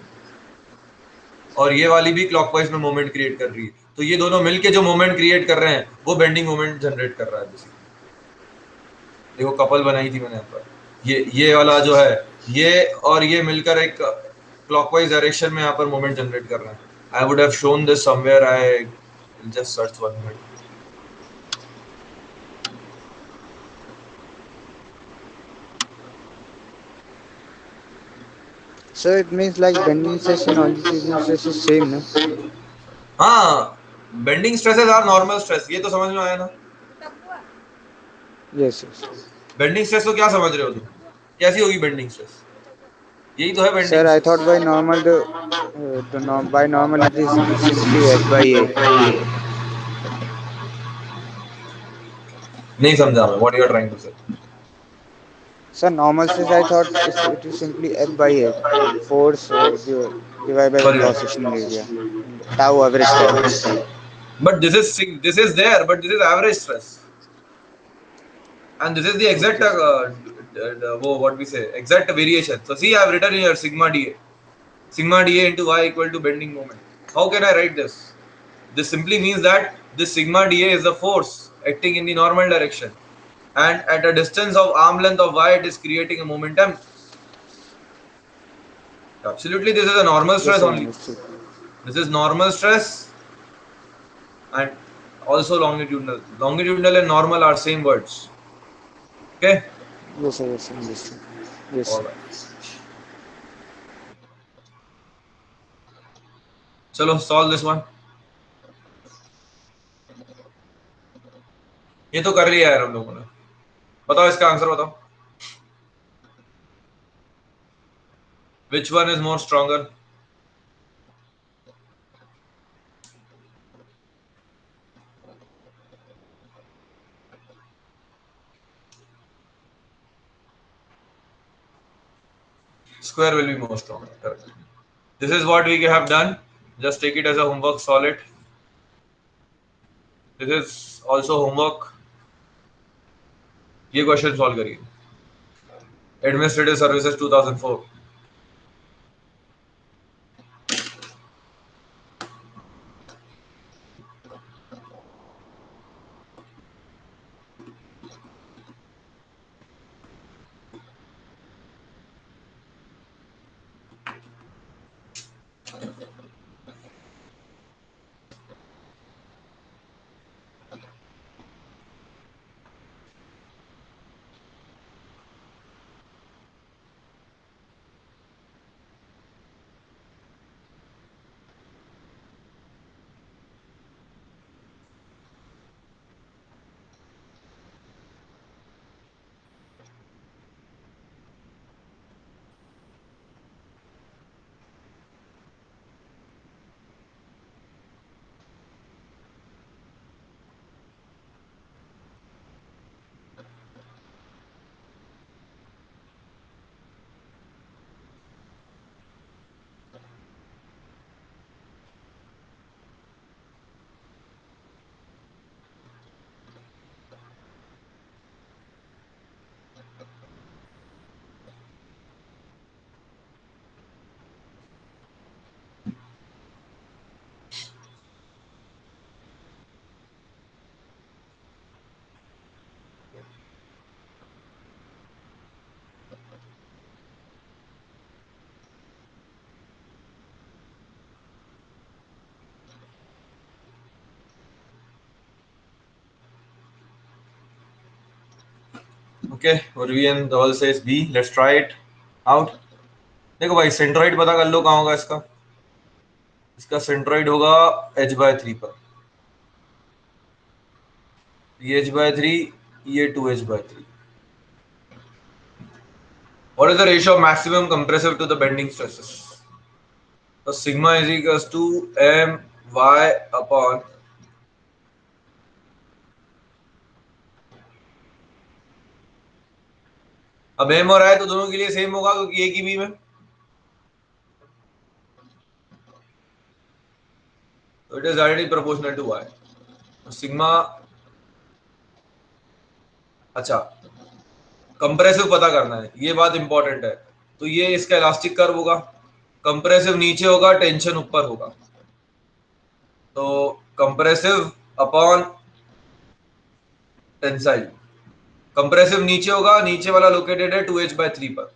और ये वाली भी क्लॉकवाइज में मोमेंट क्रिएट कर रही है, तो ये दोनों मिलके जो मोमेंट क्रिएट कर रहे हैं वो बेंडिंग मोमेंट जनरेट कर रहा है बेसिकली। देखो कपल बनाई थी मैंने यहाँ पर, ये वाला जो है ये और ये मिलकर एक क्लॉकवाइज डायरेक्शन में यहाँ पर मोमेंट जनरेट कर रहे हैं। I would have shown this somewhere, I just search 1 minute. So it means like bending stress and longitudinal stress is same, no? हाँ, bending stresses are normal stress, ये तो समझ में आया ना। Yes, yes. बेंडिंग स्ट्रेस तो क्या समझ रहे हो तुम, कैसी होगी बेंडिंग स्ट्रेस? यही तो है Sir, bending I stress. thought by normal the by normal it is simply F by A. नहीं समझा मैं, what you are trying to say. Sir, normal stress I thought it is simply F by A, force divided by the sorry, cross sectional area, tau average tau. But this is there, but this is average stress and this is the exact Okay, sir. what we say exact variation. So see, I have written here sigma dA into y equal to bending moment. How can I write this? This simply means that this sigma dA is the force acting in the normal direction, and at a distance of arm length of y it is creating a momentum. Absolutely, this is a normal Yes, stress sir, only. understood. This is normal stress and also longitudinal and normal are same words. Okay, Yes, sir, understood. Yes, all sir. right, चलो solve this one. ये तो कर लिया यार हम लोगों ने, बताओ इसका आंसर बताओ। Which one is more stronger? Square will be more stronger. Correct. This is what we have done. Just take it as a homework, solve it. This is also homework. ये क्वेश्चन सॉल्व करिए, administrative services 2004। Okay, Orvian Dhaval says B. Let's try it out. देखो भाई centroid पता कर लो कहाँ होगा इसका. इसका सेंट्रॉइड होगा h/3 पर. ये h/3, ये 2h/3. What is the ratio of maximum compressive to the bending stresses? So sigma is equals to my upon अब m और i तो दोनों के लिए सेम होगा क्योंकि a की b में, तो it is directly proportional to y. तो सिग्मा, अच्छा कंप्रेसिव पता करना है, ये बात इंपॉर्टेंट है. तो ये इसका इलास्टिक कर्व होगा, कंप्रेसिव नीचे होगा, टेंशन ऊपर होगा. तो कंप्रेसिव अपॉन टेंसाइल, कंप्रेसिव नीचे होगा, नीचे वाला लोकेटेड है 2h/3 पर,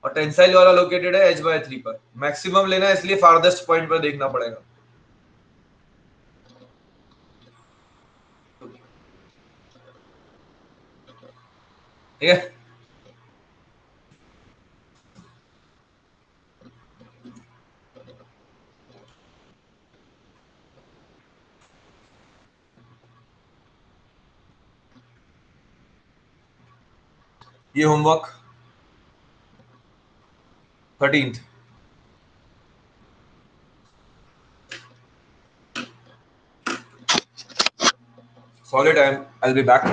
और टेंसाइल वाला लोकेटेड है h/3 पर. मैक्सिमम लेना है इसलिए फारदेस्ट पॉइंट पर देखना पड़ेगा. ठीक है. ये homework 13th. Solid time. I'll be back.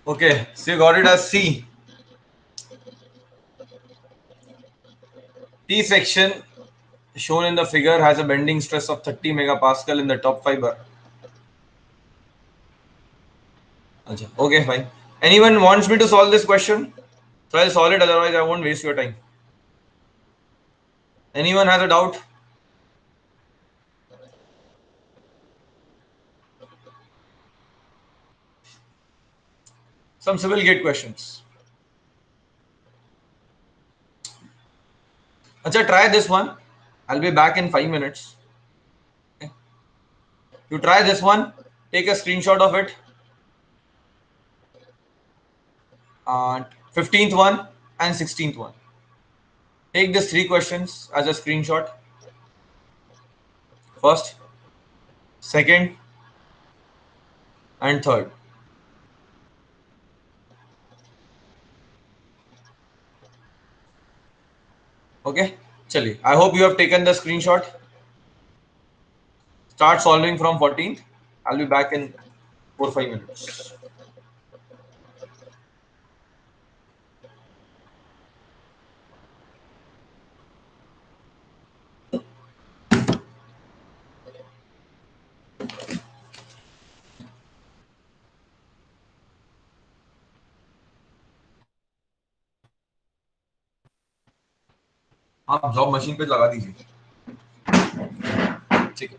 Okay, so you got it as C. T section shown in the figure has a bending stress of 30 megapascal in the top fiber. Okay, fine. Anyone wants me to solve this question? So I'll solve it, otherwise I won't waste your time. Anyone has a doubt? Some civil gate questions. Acha, try this one. I'll be back in 5 minutes. Okay. You try this one, take a screenshot of it. 15th one and 16th one. Take these 3 questions as a screenshot. First, second, and third. Okay, chaliye. I hope you have taken the screenshot. Start solving from 14th. I'll be back in 4 5 minutes. आप job machine पे लगा दीजिए, ठीक है।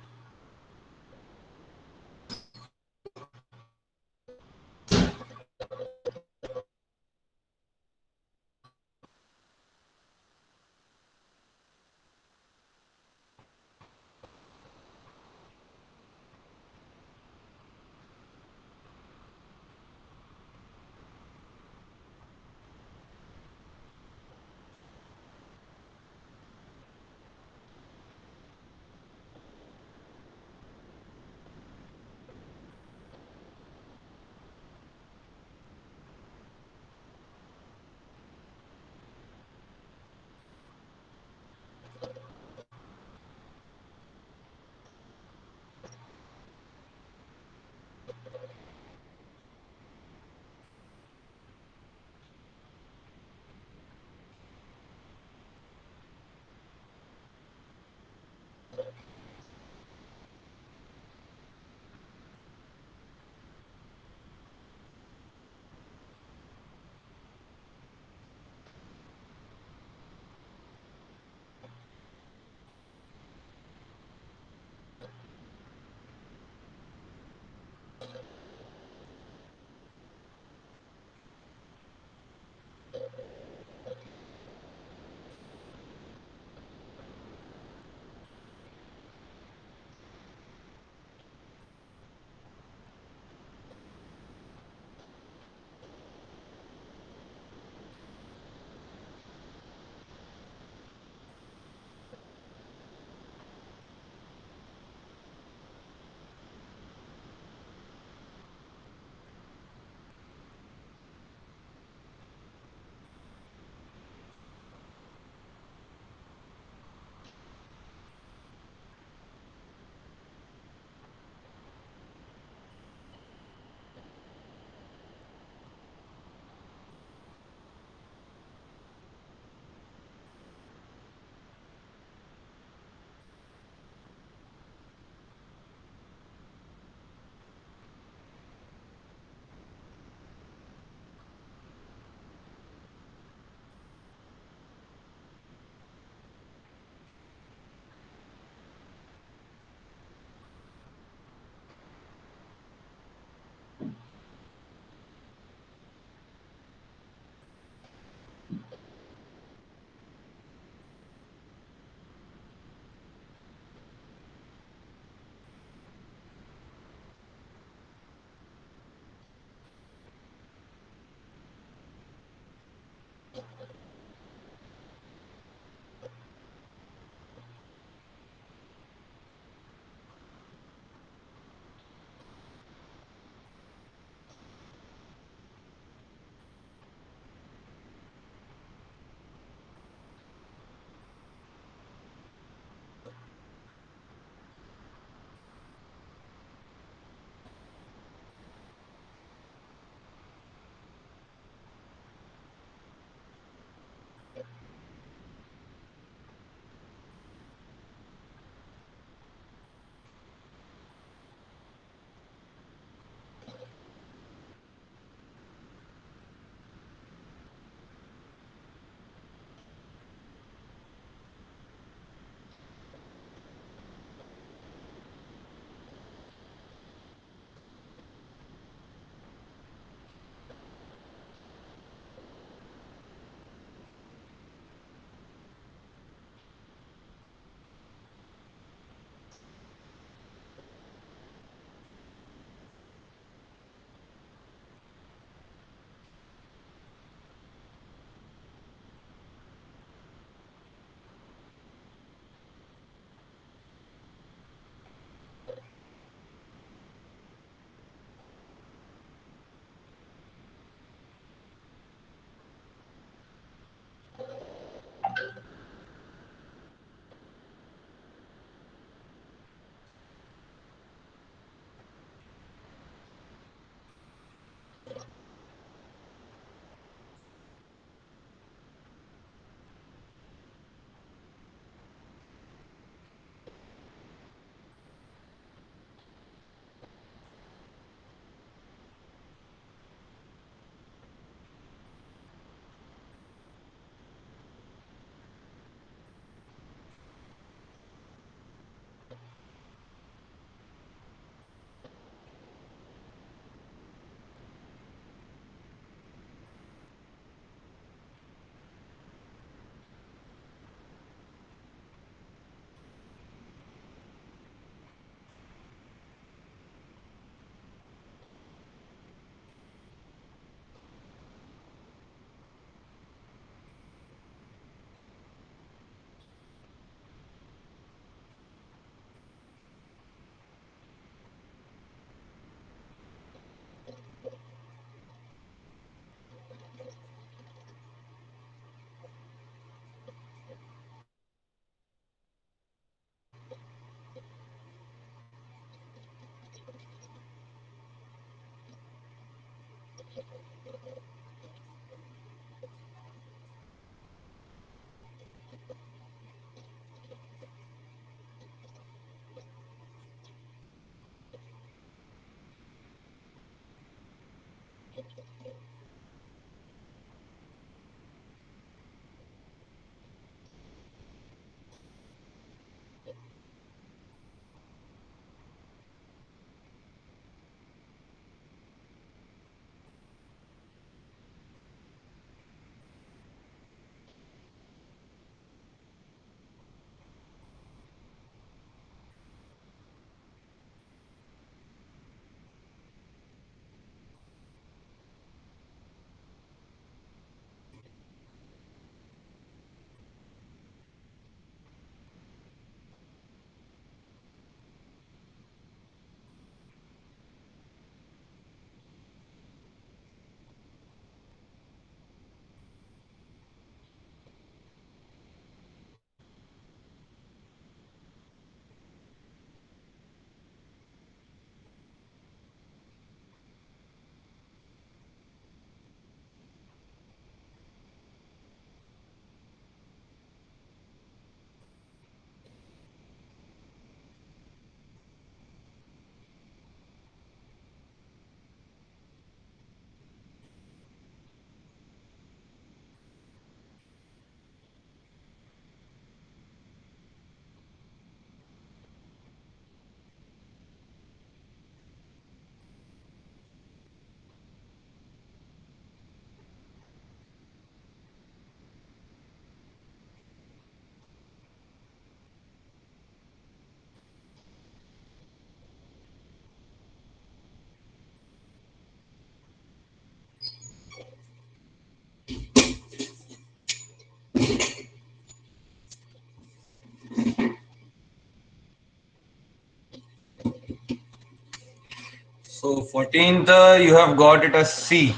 So 14th, you have got it as C.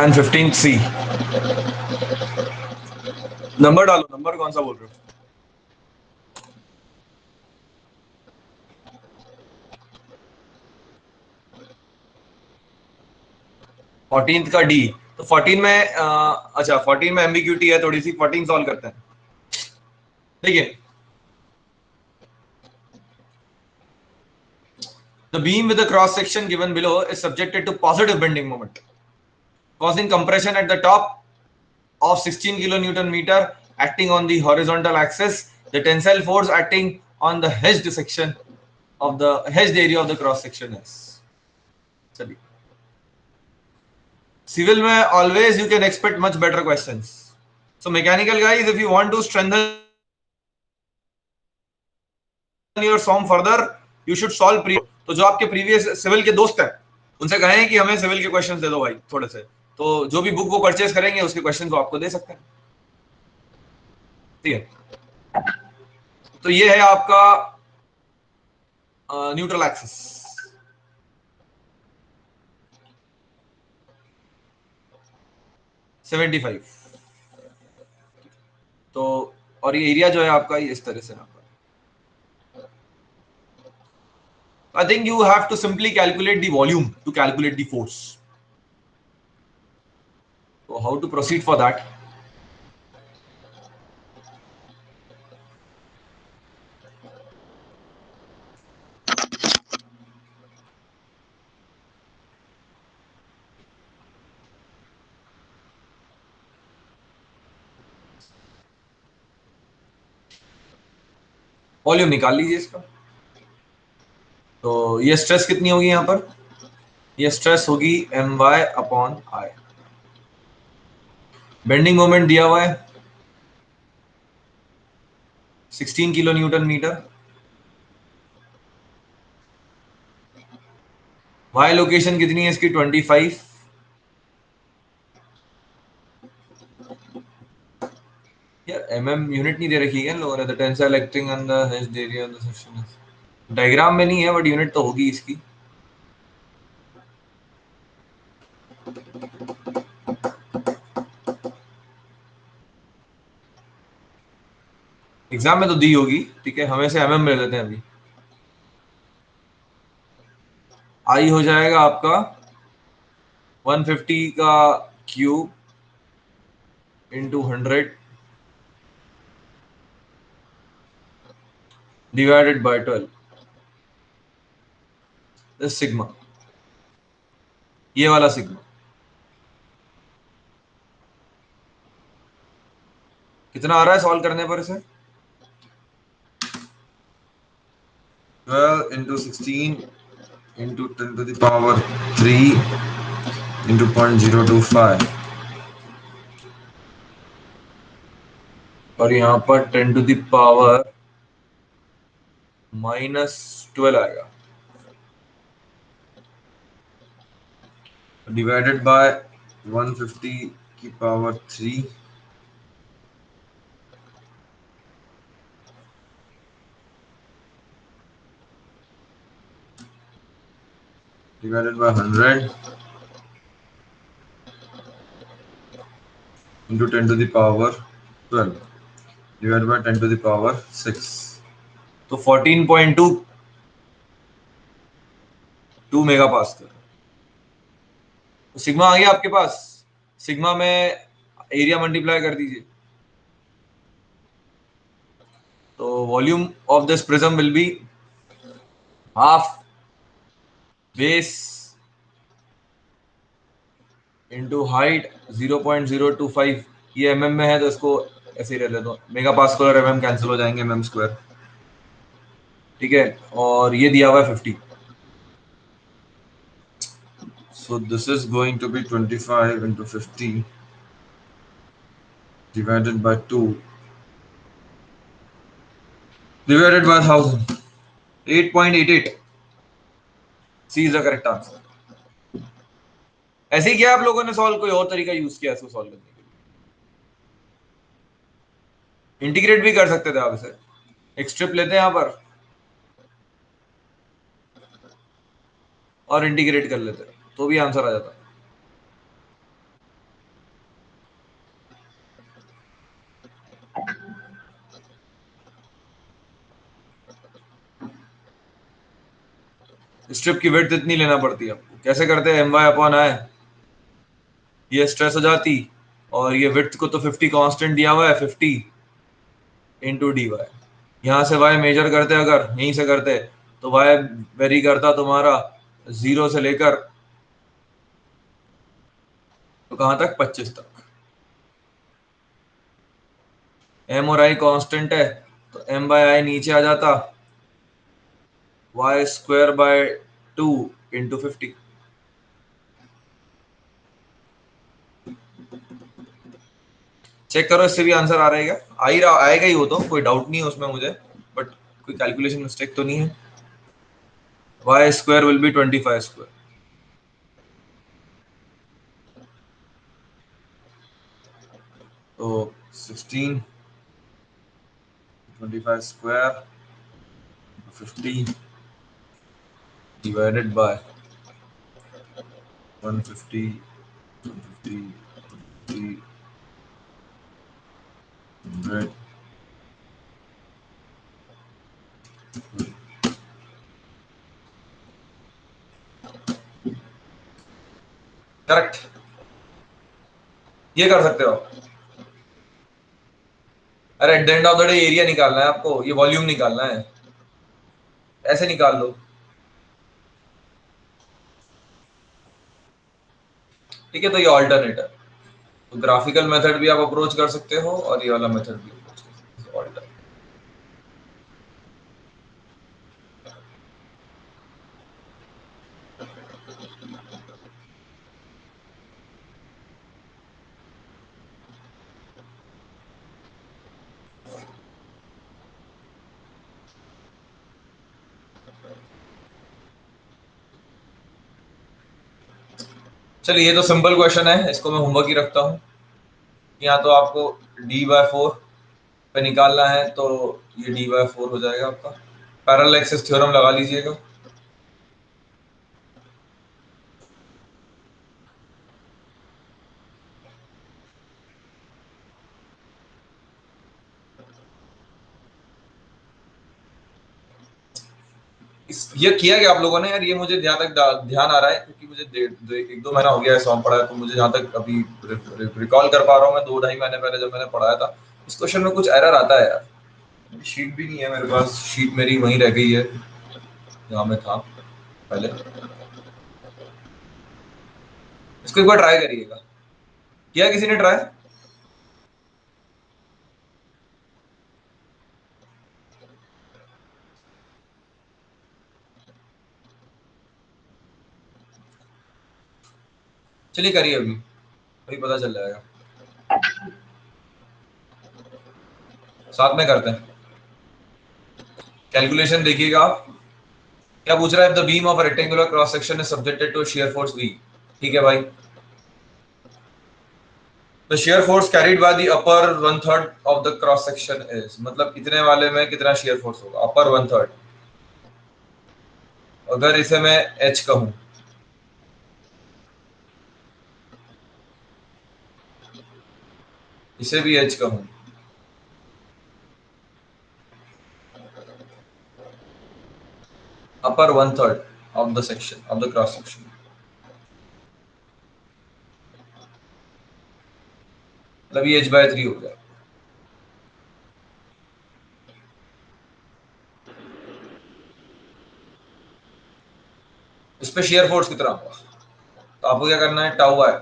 And 15th C. Number डालो, number कौन सा बोल रहे हो? फोर्टीन का डी, तो 14 में अच्छा 14 में एम्बिग्यूटी है थोड़ी सी, 14 सॉल्व करते हैं। देखिए, the beam with the cross section given below is subjected to positive bending moment, causing compression at the top of 16 kilonewton meter acting on the horizontal axis. The tensile force acting on the hedged section of the hedged area of the cross section is, चलिए, civil में always you can expect much better questions. So mechanical guys, if you want to strengthen your SOM further, you should solve तो जो आपके previous civil के दोस्त हैं उनसे कहें कि हमें सिविल के क्वेश्चंस दे दो भाई थोड़े से, तो जो भी बुक वो परचेज करेंगे उसके क्वेश्चंस वो आपको दे सकते हैं। ठीक है, तो ये है आपका न्यूट्रल एक्सिस। सेवेंटी फाइव, तो और ये एरिया जो है आपका ये इस तरह से आपका, I think you have to simply calculate the volume to calculate the force. So how to proceed for that? Volume निकाल लीजिए इसका। तो ये स्ट्रेस कितनी होगी यहाँ पर? ये स्ट्रेस होगी my upon I। Bending moment दिया हुआ है 16 kilo newton metre. y location कितनी है इसकी? 25। यार mm यूनिट नहीं दे रखी है लोगों ने। The tensile acting on the hedged area of the section, diagram में नहीं है बट यूनिट तो होगी इसकी। एग्जाम में तो दी होगी, ठीक है, हमें से mm ले लेते हैं अभी। आई हो जाएगा आपका 150 का cube into 100 divided by 12। This sigma, ये वाला सिग्मा कितना आ रहा है सॉल्व करने पर इसे? 12 into 16 into 10 to the power 3 into 0.025 और यहाँ पर 10 to the power -12 आएगा, डिवाइडेड बाय 150 की power 3 divided by 100 into 10 to the power 12 divided by 10 to the power 6, तो 14.2 मेगा पास्कल। तो सिग्मा आ गया आपके पास, सिग्मा में एरिया मल्टीप्लाई कर दीजिए, तो volume of this prism will be half base into height 0.025, ये mm में है तो इसको ऐसे ही रह लेता हूँ, मेगा पास्कल और mm कैंसिल हो जाएंगे, mm स्क्वायर, ठीक है, और ये दिया हुआ है 50, so this is going to be 25 into 50 divided by 2 divided by 1000, 8.88, C is the correct answer। ऐसे ही किया आप लोगों ने सॉल्व, कोई और तरीका यूज किया इसको सॉल्व करने के लिए? इंटीग्रेट भी कर सकते थे आप इसे, एक स्ट्रिप लेते हैं यहां पर और इंटीग्रेट कर लेते हैं तो भी आंसर आ जाता। स्ट्रिप की विड्थ इतनी लेना पड़ती है आपको, कैसे करते हैं, my/i, ये स्ट्रेस हो जाती और ये विड्थ को तो 50 कांस्टेंट दिया हुआ है, 50 इंटू डी वाई, यहाँ से y मेजर करते अगर यहीं से करते तो y वेरी करता तुम्हारा 0 से लेकर तो कहां तक, 25 तक। m और i कांस्टेंट है तो m/i नीचे आ जाता, y²/2 इंटू 50। चेक करो इससे भी आंसर आ रहा है क्या, आ ही रहा, आएगा ही, वो तो कोई डाउट नहीं है उसमें मुझे, बट कोई कैलकुलेशन मिस्टेक तो नहीं है। y² विल बी 25², तो 16 25² 50 divided by 150 250 300 करेक्ट, ये कर सकते हो। अरे at the end of the day area निकालना है आपको, ये वॉल्यूम निकालना है, ऐसे निकाल लो, ठीक है, तो ये ऑल्टरनेट है, तो ग्राफिकल मेथड भी आप अप्रोच कर सकते हो और ये वाला मेथड भी अप्रोच कर सकते हो, ऑल्टर। चलिए ये तो सिंपल क्वेश्चन है, इसको मैं होमवर्क ही रखता हूँ। यहाँ तो आपको d/4 पे निकालना है तो ये d/4 हो जाएगा आपका, पैरेलल एक्सिस थ्योरम लगा लीजिएगा। ये किया क्या आप लोगों ने यार, ये मुझे जहाँ तक ध्यान आ रहा है, क्योंकि मुझे 1-2 महीना हो गया है सॉल्व पढ़ा है, तो मुझे जहाँ तक अभी रिकॉल कर पा रहा हूँ मैं, 2-2.5 महीने पहले जब मैंने पढ़ाया था, इस क्वेश्चन में कुछ एरर आता है यार। शीट भी नहीं है मेरे पास, शीट मेरी वहीं रह गई है जहाँ मैं था। पहले इसको एक बार ट्राई करिएगा। किया किसी ने ट्राई? चलिए करिए, अभी अभी पता चल जाएगा, साथ में करते हैं। कैलकुलेशन देखिएगा आप। क्या पूछ रहा है? The beam of rectangular cross section is subjected to shear force V। ठीक है भाई। The shear force carried by the upper 1/3 of the cross section is, मतलब इतने वाले में कितना शियर फोर्स होगा? अपर 1/3। अगर इसे मैं H कहूं, इसे भी H कहूं, अपर 1/3 of the section, of the cross section, मतलब ये H/3 हो गया। इस पे शियर फोर्स कितना होगा? तो आपको क्या करना है? टाउ है,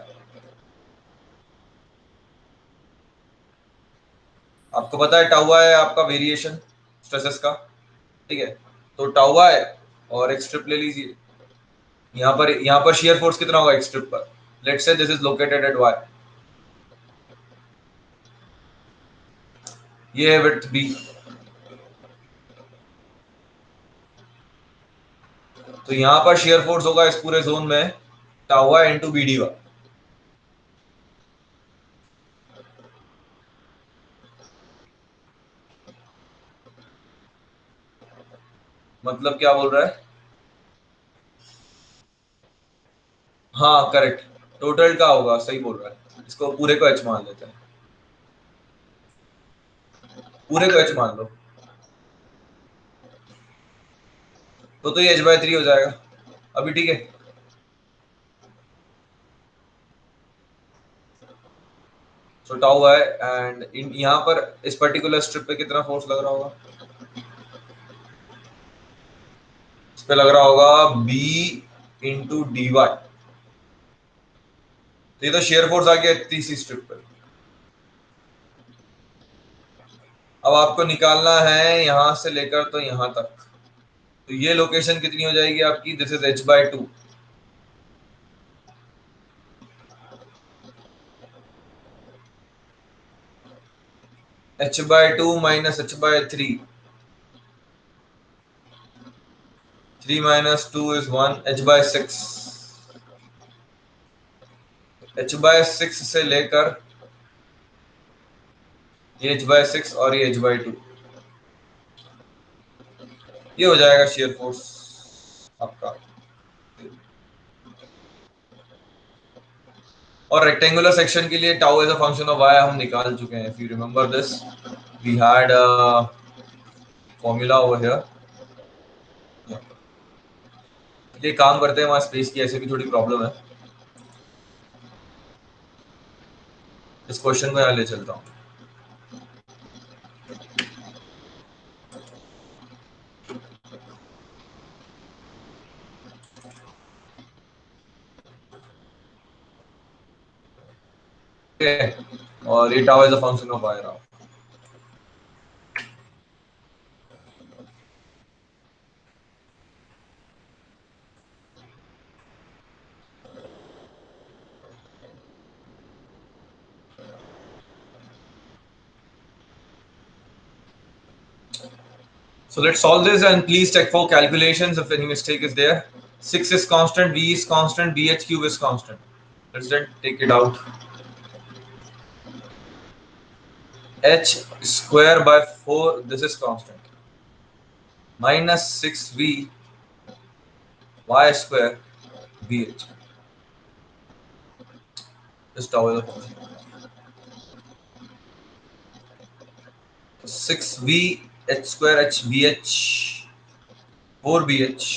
आपको पता है टाउ है आपका वेरिएशन स्ट्रेसेस का। ठीक है, तो टाउ है और एक स्ट्रिप ले लीजिए। यहाँ पर शियर फोर्स कितना होगा एक स्ट्रिप पर? Let's say this is located at y, ये है विड्थ b। तो यहाँ पर शियर फोर्स होगा इस पूरे जोन में tau y into B D Y. मतलब क्या बोल रहा है? हाँ करेक्ट, टोटल का होगा, सही बोल रहा है। इसको पूरे को h मान लेते हैं, पूरे को h मान लो, तो ये H/3 हो जाएगा। अभी ठीक है। सो टाउ है एंड यहाँ पर इस पर्टिकुलर स्ट्रिप पे कितना फोर्स लग रहा होगा? इस पे लग रहा होगा B इंटू डी वाई। तो ये तो शेयर फोर्स आ गया इतनी सी स्ट्रिप पर। अब आपको निकालना है यहां से लेकर तो यहां तक, तो ये लोकेशन कितनी हो जाएगी आपकी? This is H/2। H/2 minus H/3, 3 minus 2 is 1, H/6। H/6 से लेकर ये H/6 और ये H/2, ये हो जाएगा शेयर फोर्स आपका। और रेक्टेंगुलर सेक्शन के लिए tau as a function of Y हम निकाल चुके हैं। If you remember this, we had formula over here. ये काम करते हैं, वहां स्पेस की ऐसे भी थोड़ी प्रॉब्लम है। इस क्वेश्चन को यहाँ ले चलता हूँ। और ये tau as a function of Y रहा। So let's solve this and please check for calculations if any mistake is there. 6 is constant, V is constant, BH cube is constant. Let's then take it out. H square by 4, this is constant. Minus 6V y square BH. Just towel the function. 6V H square HBH 4BH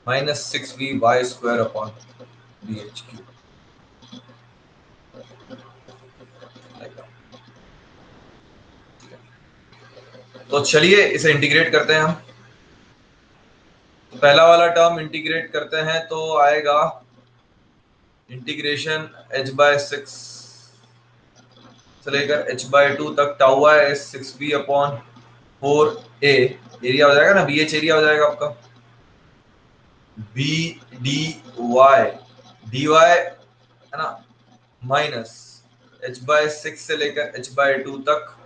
minus 6V y square upon BH cube. Like that. तो चलिए इसे integrate करते हैं हम। पहला वाला term integrate करते हैं तो आएगा इंटीग्रेशन h/6 से लेकर h/2 तक tau y is 6b/4a। Area हो जाएगा ना, bh एरिया हो जाएगा आपका, b dy है ना, माइनस h/6 से लेकर h/2 तक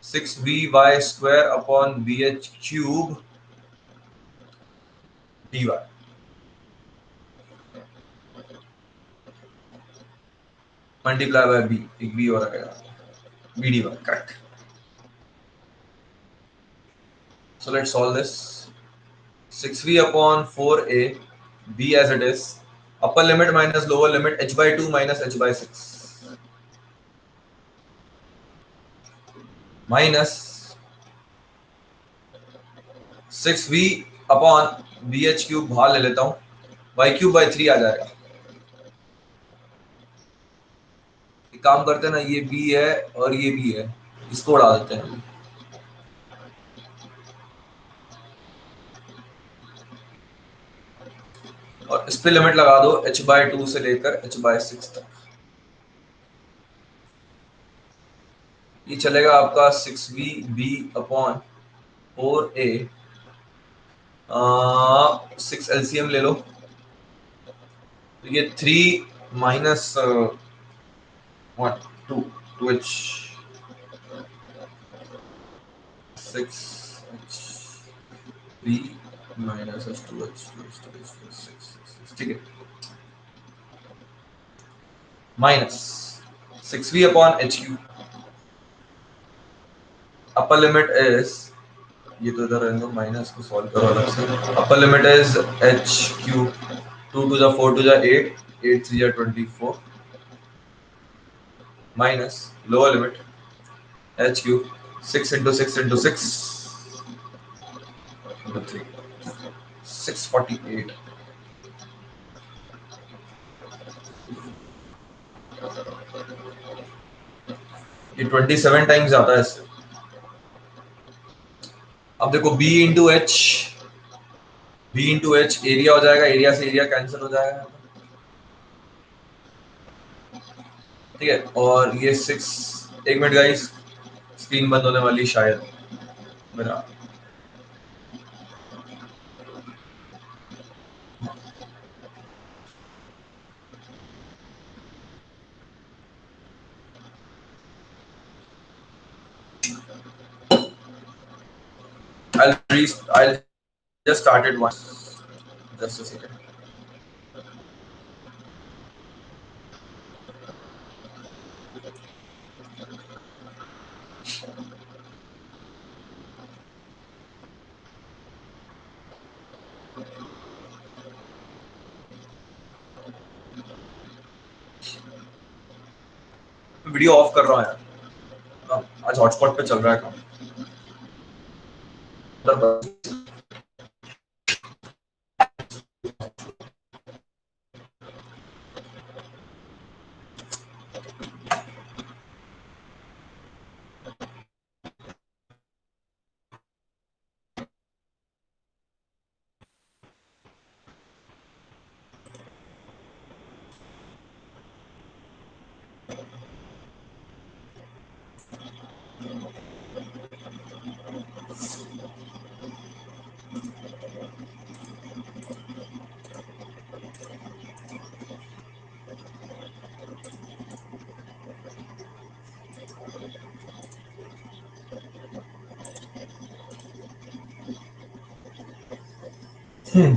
6by² dy multiply by b, एक b और आएगा, b dy, correct. So let's solve this. 6v/4a, b as it is, upper limit minus lower limit h/2 minus h/6 minus 6v/bh³ बाहर ले लेता हूं, y³/3 आ जाएगा। एक काम करते हैं ना, ये b है और ये b है, इसको उड़ा देते हैं। और इस पे लिमिट लगा दो h/2 से लेकर h/6 तक। ये चलेगा आपका 6v/4a, 6 LCM ले लो, तो ये 3 minus 1 2 2h 6h 3 minus h 2h 6, ठीक है, minus 6v/h³, upper limit is, ये तो इधर रहने दो, माइनस को सॉल्व करो अलग से। Upper limit is h³ 2 to the 4 to the 8, 8 3 24 minus lower limit h³ 6 into 6 into 6 into 3, 648। ये 27 टाइम्स आता है इससे। अब देखो b इंटू एच, एरिया हो जाएगा, एरिया से एरिया कैंसिल हो जाएगा, ठीक है। और ये 6, एक मिनट गाइस, स्क्रीन बंद होने वाली शायद मेरा। I'll just start it once, just a second. Video of कर रहा हूँ यार, आज हॉटस्पॉट पे चल रहा है काम। Hmm.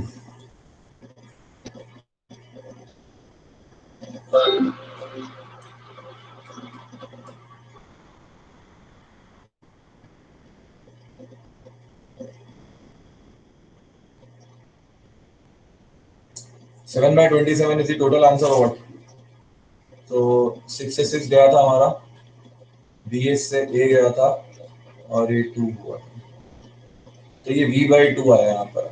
7/27 is the total answer or what? तो 6 से 6 गया था हमारा, bh से a गया था और ये 2 हुआ, तो ये v/2 आया यहाँ पर,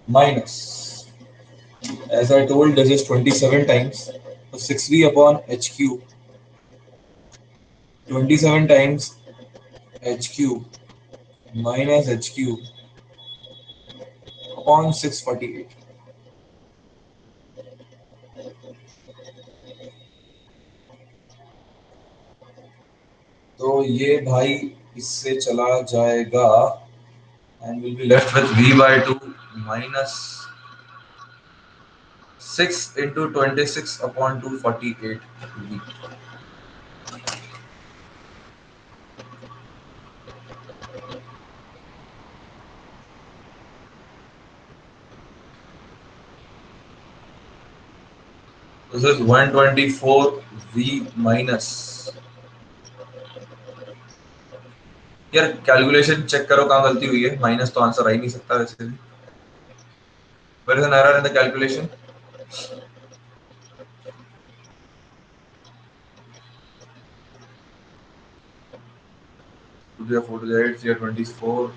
minus, as I told this is 27 times, so 6v/h³, 27 times h³ minus h³ upon 648. तो ये भाई इससे चला जाएगा and we'll be left with v by 2 minus 6 into 26 upon 248 v. This is 124 v minus. यार कैलकुलेशन चेक करो कहाँ गलती हुई है, माइनस तो आंसर आ ही नहीं सकता वैसे भी. There is an error in the calculation. To the 4 to the 8, 24.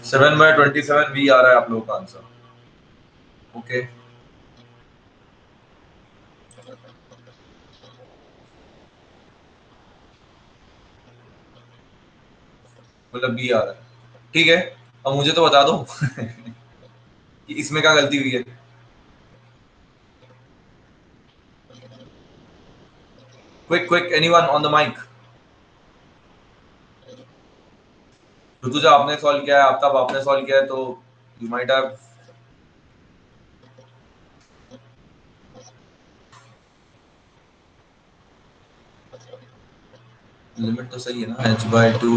Seven by 27 V आ रहा है आप लोगों का आंसर. ओके मतलब बी आ रहा है. ठीक है, अब मुझे तो बता दो कि इसमें क्या गलती हुई है. Quick anyone on the mic. Rutuja आपने सॉल्व किया है, आफ्ताब आपने सॉल्व किया है, तो यू माइट हैव. लिमिट तो सही है ना, h by 2.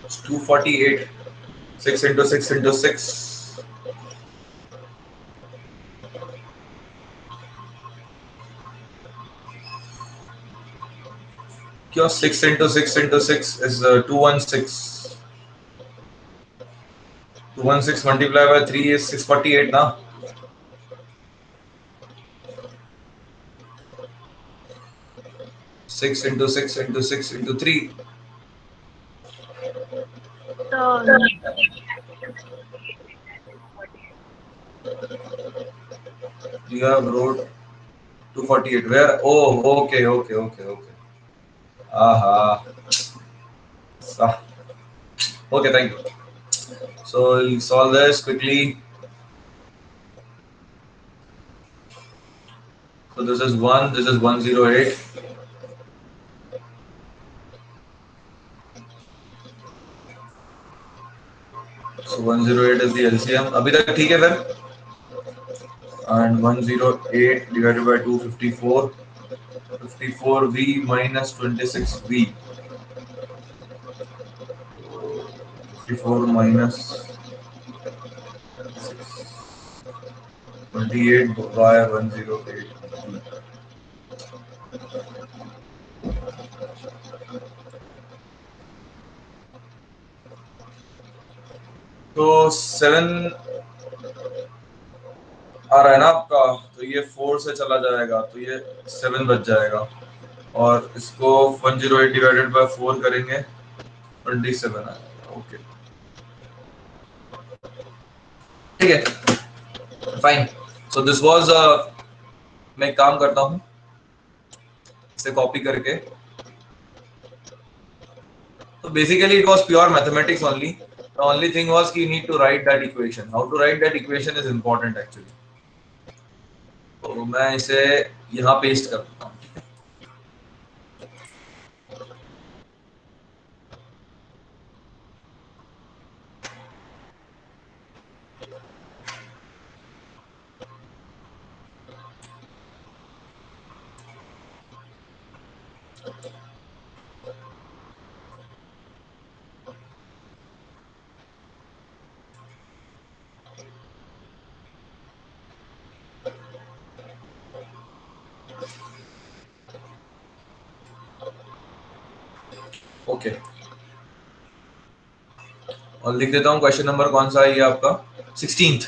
It's 248. 6 into 6 into 6. क्यों 6 into 6 into 6 is 216. 216 multiplied by 3 is 648 ना. Six into 6 into 6 into 3. You have wrote 248. Where? Oh, okay. Aha. Okay, thank you. So we'll solve this quickly. So this is 1, this is 108. So 108 is the LCM. अभी तक ठीक है फिर? And 108 divided by 254. 54V minus 26V. 54 minus 28Y108. तो 7 आ रहा है ना आपका, तो ये 4 से चला जाएगा तो ये 7 बच जाएगा, और इसको 108 डिवाइडेड बाय 4 करेंगे 27 आएगा। ओके ठीक है फाइन। सो दिस वाज मैं एक काम करता हूँ इसे कॉपी करके। So basically it was pure mathematics only. The only thing was you need to write that equation. How to write that equation is important actually. तो मैं इसे यहाँ पेस्ट कर देता हूँ। ओके और लिख देता हूँ क्वेश्चन नंबर कौन सा है ये आपका 16th।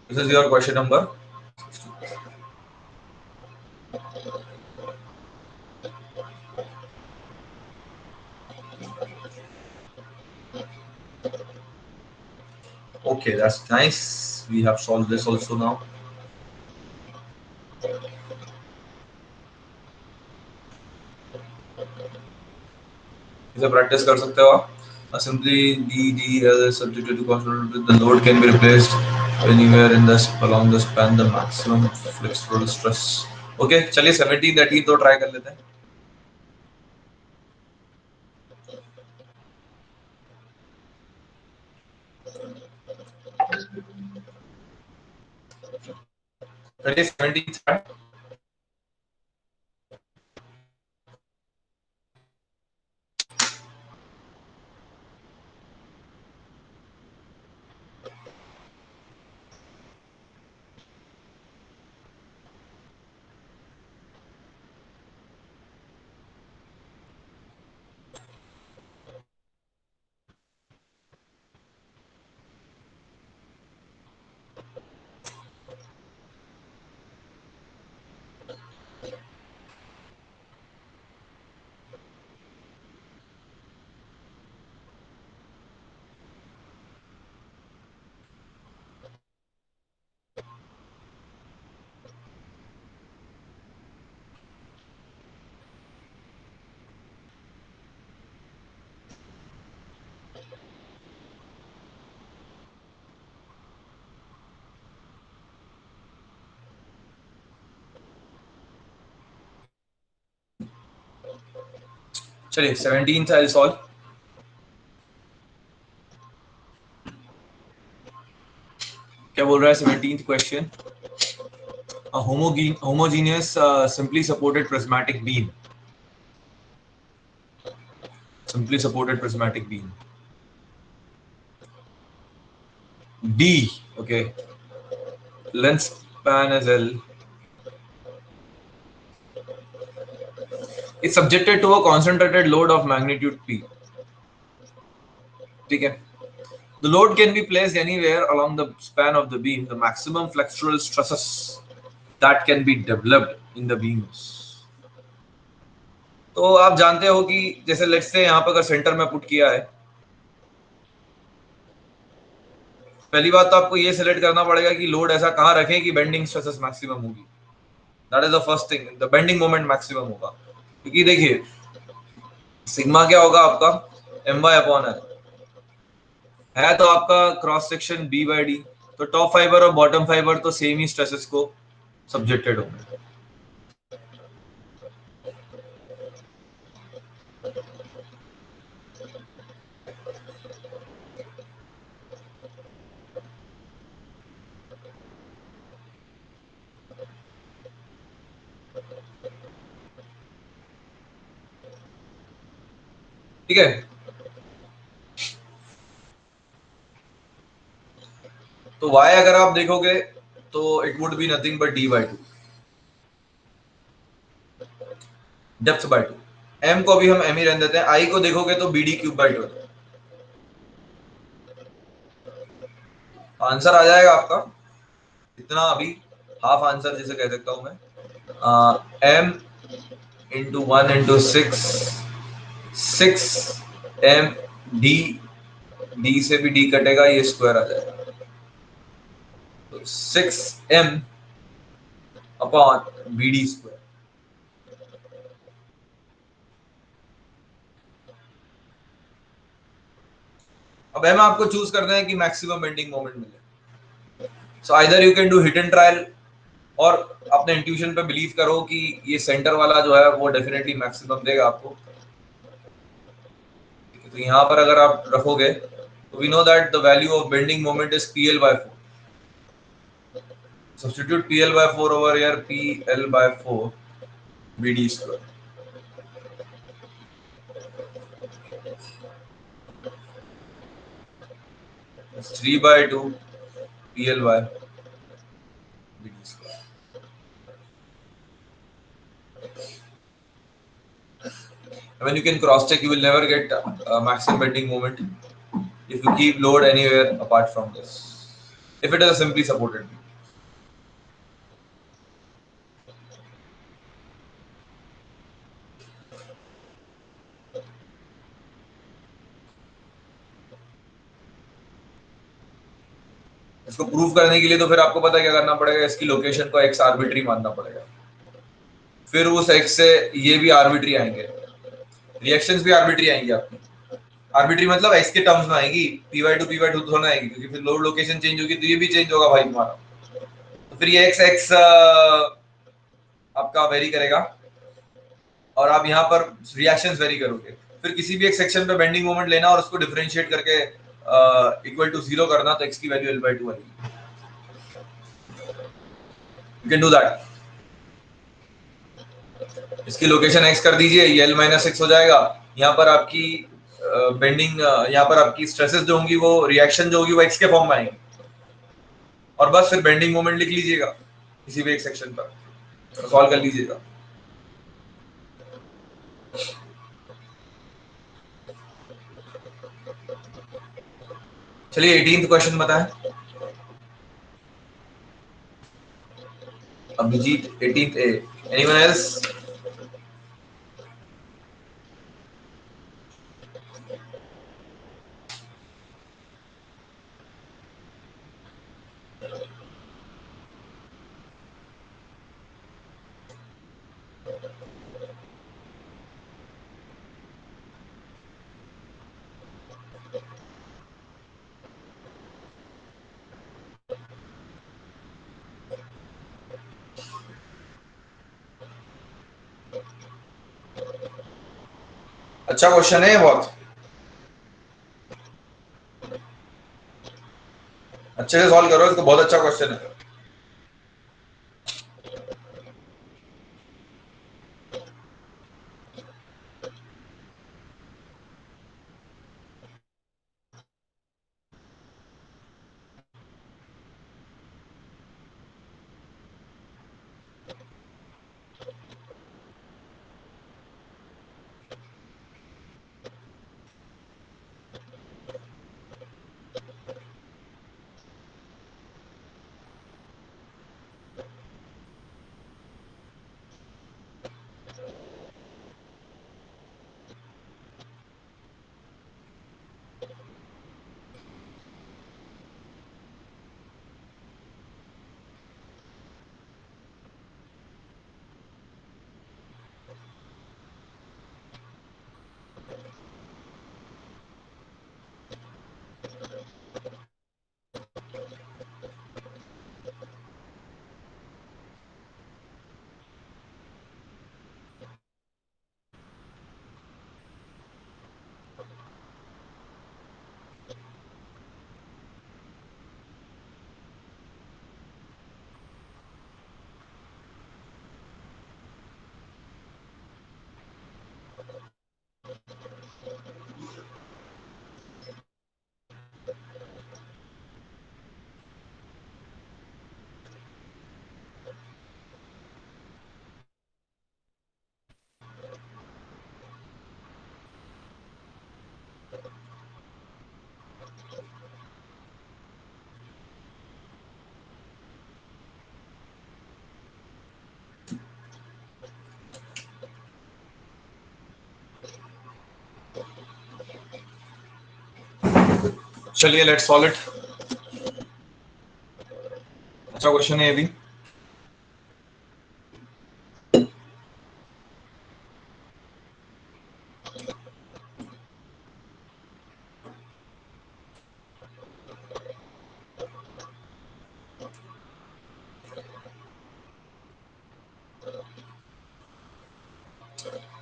This is your question number. Okay, that's nice. We have solved this also now. इसे प्रैक्टिस कर सकते हो आप। Simply d as a substitute to constant, the load can be replaced anywhere in this along the span the maximum flexural stress. Okay, चलिए 17 18 तो try कर लेते हैं। चलिए 17 चलिए 17 आई सॉल्व। क्या बोल रहा है 17th question? A homogeneous simply supported prismatic beam. Simply supported prismatic beam. D. Okay. Length span is L. It's subjected to a concentrated load of magnitude P. ठीक है। The load can be placed anywhere along the span of the beam. The maximum flexural stresses that can be developed in the beams. तो आप जानते हो कि जैसे let's say यहाँ पर अगर सेंटर में पुट किया है, पहली बात तो आपको ये सिलेक्ट करना पड़ेगा कि लोड ऐसा कहाँ रखें कि बेंडिंग स्ट्रेसेस मैक्सिमम होगी। That is the first thing, the bending moment maximum होगा। क्योंकि देखिए सिग्मा क्या होगा आपका एम वाई अपॉन एल है, तो आपका cross section B by D, तो टॉप फाइबर और बॉटम फाइबर तो सेम ही स्ट्रेसेस को सब्जेक्टेड होंगे। ठीक है, तो y अगर आप देखोगे तो it would be nothing but d by 2, depth by 2। m को भी हम m ही रहने देते हैं, i को देखोगे तो bd क्यूब by 2। आंसर आ जाएगा आपका इतना, अभी हाफ आंसर जिसे कह सकता हूं मैं, m into 1 into 6, 6m d, d से भी d कटेगा, ये स्क्वायर आ जाएगा, तो 6m अपॉन bd स्क्वायर। अब m आपको चूज करना है कि मैक्सिमम बेंडिंग मोमेंट मिले। So either you can do hit and trial, और अपने इंट्यूशन पे बिलीव करो कि ये सेंटर वाला जो है वो डेफिनेटली मैक्सिमम देगा आपको। तो यहाँ पर अगर आप रखोगे तो we know that the value of bending moment is PL by 4। Substitute PL by 4 over here, PL by 4 BD square. It's 3 by 2 PL by BD square. When you can cross check, you will never get maximum bending moment if you keep load anywhere apart from this. If it is a simply supported beam. इसको prove करने के लिए तो फिर आपको पता है क्या करना पड़ेगा, इसकी लोकेशन को x आर्बिट्री मानना पड़ेगा, फिर उस x से ये भी आर्बिट्री आएंगे, रिएक्शंस भी आर्बिट्री आएंगी आपकी। आर्बिट्री मतलब x के टर्म्स में आएगी, p/2 तो होना आएगी, क्योंकि फिर लोड लोकेशन चेंज होगी तो ये भी चेंज होगा भाई तुम्हारा। तो फिर ये x आपका वेरी करेगा, और आप यहाँ पर रिएक्शंस वेरी करोगे। फिर किसी भी एक सेक्शन पे बेंडिंग मोमेंट लेना और उसको डिफरेंशिएट करके इक्वल टू 0 करना, तो x की वैल्यू L/2 आएगी। You can do that. इसकी लोकेशन x कर दीजिए, ये L-6 हो जाएगा। यहाँ पर आपकी बेंडिंग, यहाँ पर आपकी स्ट्रेसेस जो होंगी, वो रिएक्शन जो होगी वो x के फॉर्म में आएंगी, और बस फिर बेंडिंग मोमेंट लिख लीजिएगा किसी भी एक सेक्शन पर, सॉल्व कर लीजिएगा। चलिए 18th क्वेश्चन बताएं Abhijit. 18th A, anyone else? अच्छा क्वेश्चन है, बहुत अच्छे से सॉल्व करो इसको, बहुत अच्छा क्वेश्चन है। चलिए लेट्स सॉल्व इट। अच्छा क्वेश्चन है ये भी।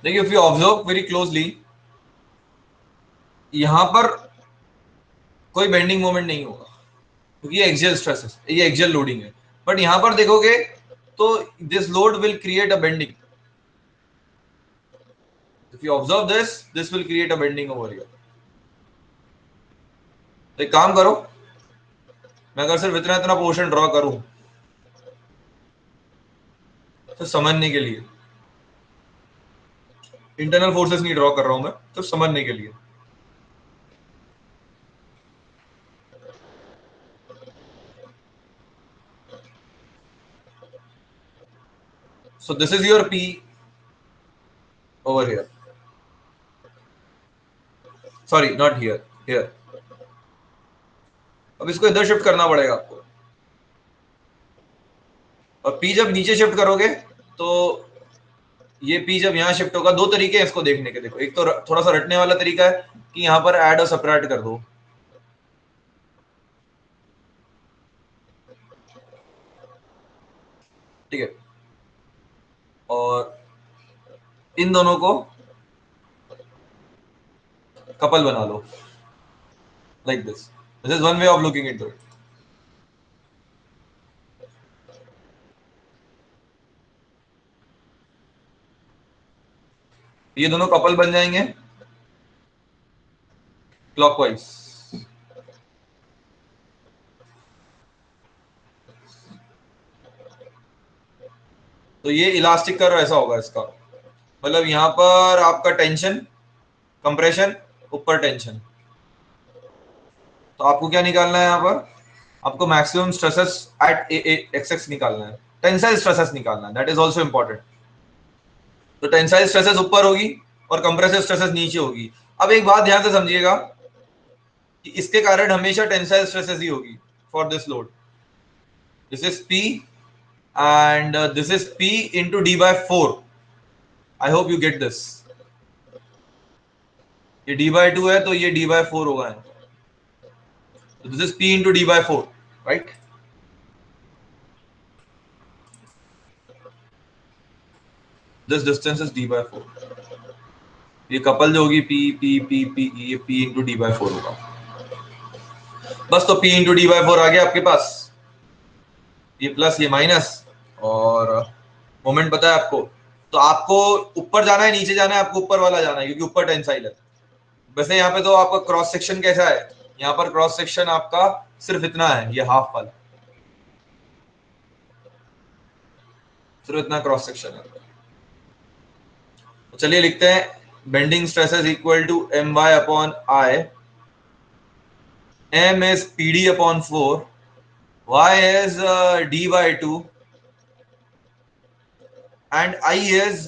देखिए if you observe very closely, यहां पर कोई बेंडिंग मोमेंट नहीं होगा क्योंकि ये एक्सियल स्ट्रेस है, ये एक्सियल लोडिंग है। बट यहां पर देखोगे तो this load will create a bending. If you observe this will create a bending over here. तो एक काम करो, मैं अगर सिर्फ इतना इतना पोर्शन ड्रॉ करूं तो समझने के लिए, इंटरनल फोर्सेस नहीं ड्रॉ कर रहा हूं मैं, तो समझने के लिए। So this is your P over here. Sorry, not here. Here. अब इसको इधर शिफ्ट करना पड़ेगा आपको। और P जब नीचे शिफ्ट करोगे तो ये P जब यहाँ शिफ्ट होगा, दो तरीके हैं इसको देखने के। देखो, एक तो थोड़ा सा रटने वाला तरीका है कि यहाँ पर ऐड और सब्ट्रैक्ट कर दो। ठीक है, और इन दोनों को कपल बना लो like this. This is one way of looking into it. ये दोनों कपल बन जाएंगे क्लॉकवाइज। तो ये इलास्टिक कर्व ऐसा होगा इसका, मतलब यहां पर आपका टेंशन, कंप्रेशन, ऊपर टेंशन। तो आपको क्या निकालना है यहाँ पर? आपको maximum stresses at X X निकालना है, टेंसाइल स्ट्रेसेस निकालना है, दैट इज आल्सो इंपॉर्टेंट। तो टेंसाइल स्ट्रेसेस ऊपर होगी और कंप्रेसिव स्ट्रेसेस नीचे होगी। अब एक बात ध्यान से समझिएगा कि इसके कारण हमेशा टेंसाइल स्ट्रेसेस ही होगी for this load. This is P and this is P into D by 4। I hope you get this. ये डी बाय 2 है तो ये डी बाय 4 होगा। This is P into D by 4, right? This distance is D by 4। ये couple जो होगी P P P P, ये P into D by 4 होगा। बस, तो पी इंटू डी बाय 4 आ गया आपके पास। ये प्लस ये माइनस, और मोमेंट पता है आपको। तो आपको ऊपर जाना है नीचे जाना है? आपको ऊपर वाला जाना है क्योंकि ऊपर टेंसाइल है। वैसे यहाँ पे तो आपका क्रॉस सेक्शन कैसा है? यहाँ पर क्रॉस सेक्शन आपका सिर्फ इतना है, ये हाफ वाला, सिर्फ इतना क्रॉस सेक्शन है। तो चलिए लिखते हैं bending stresses equal to M Y upon I. M is P D upon 4, y is d by 2 and I is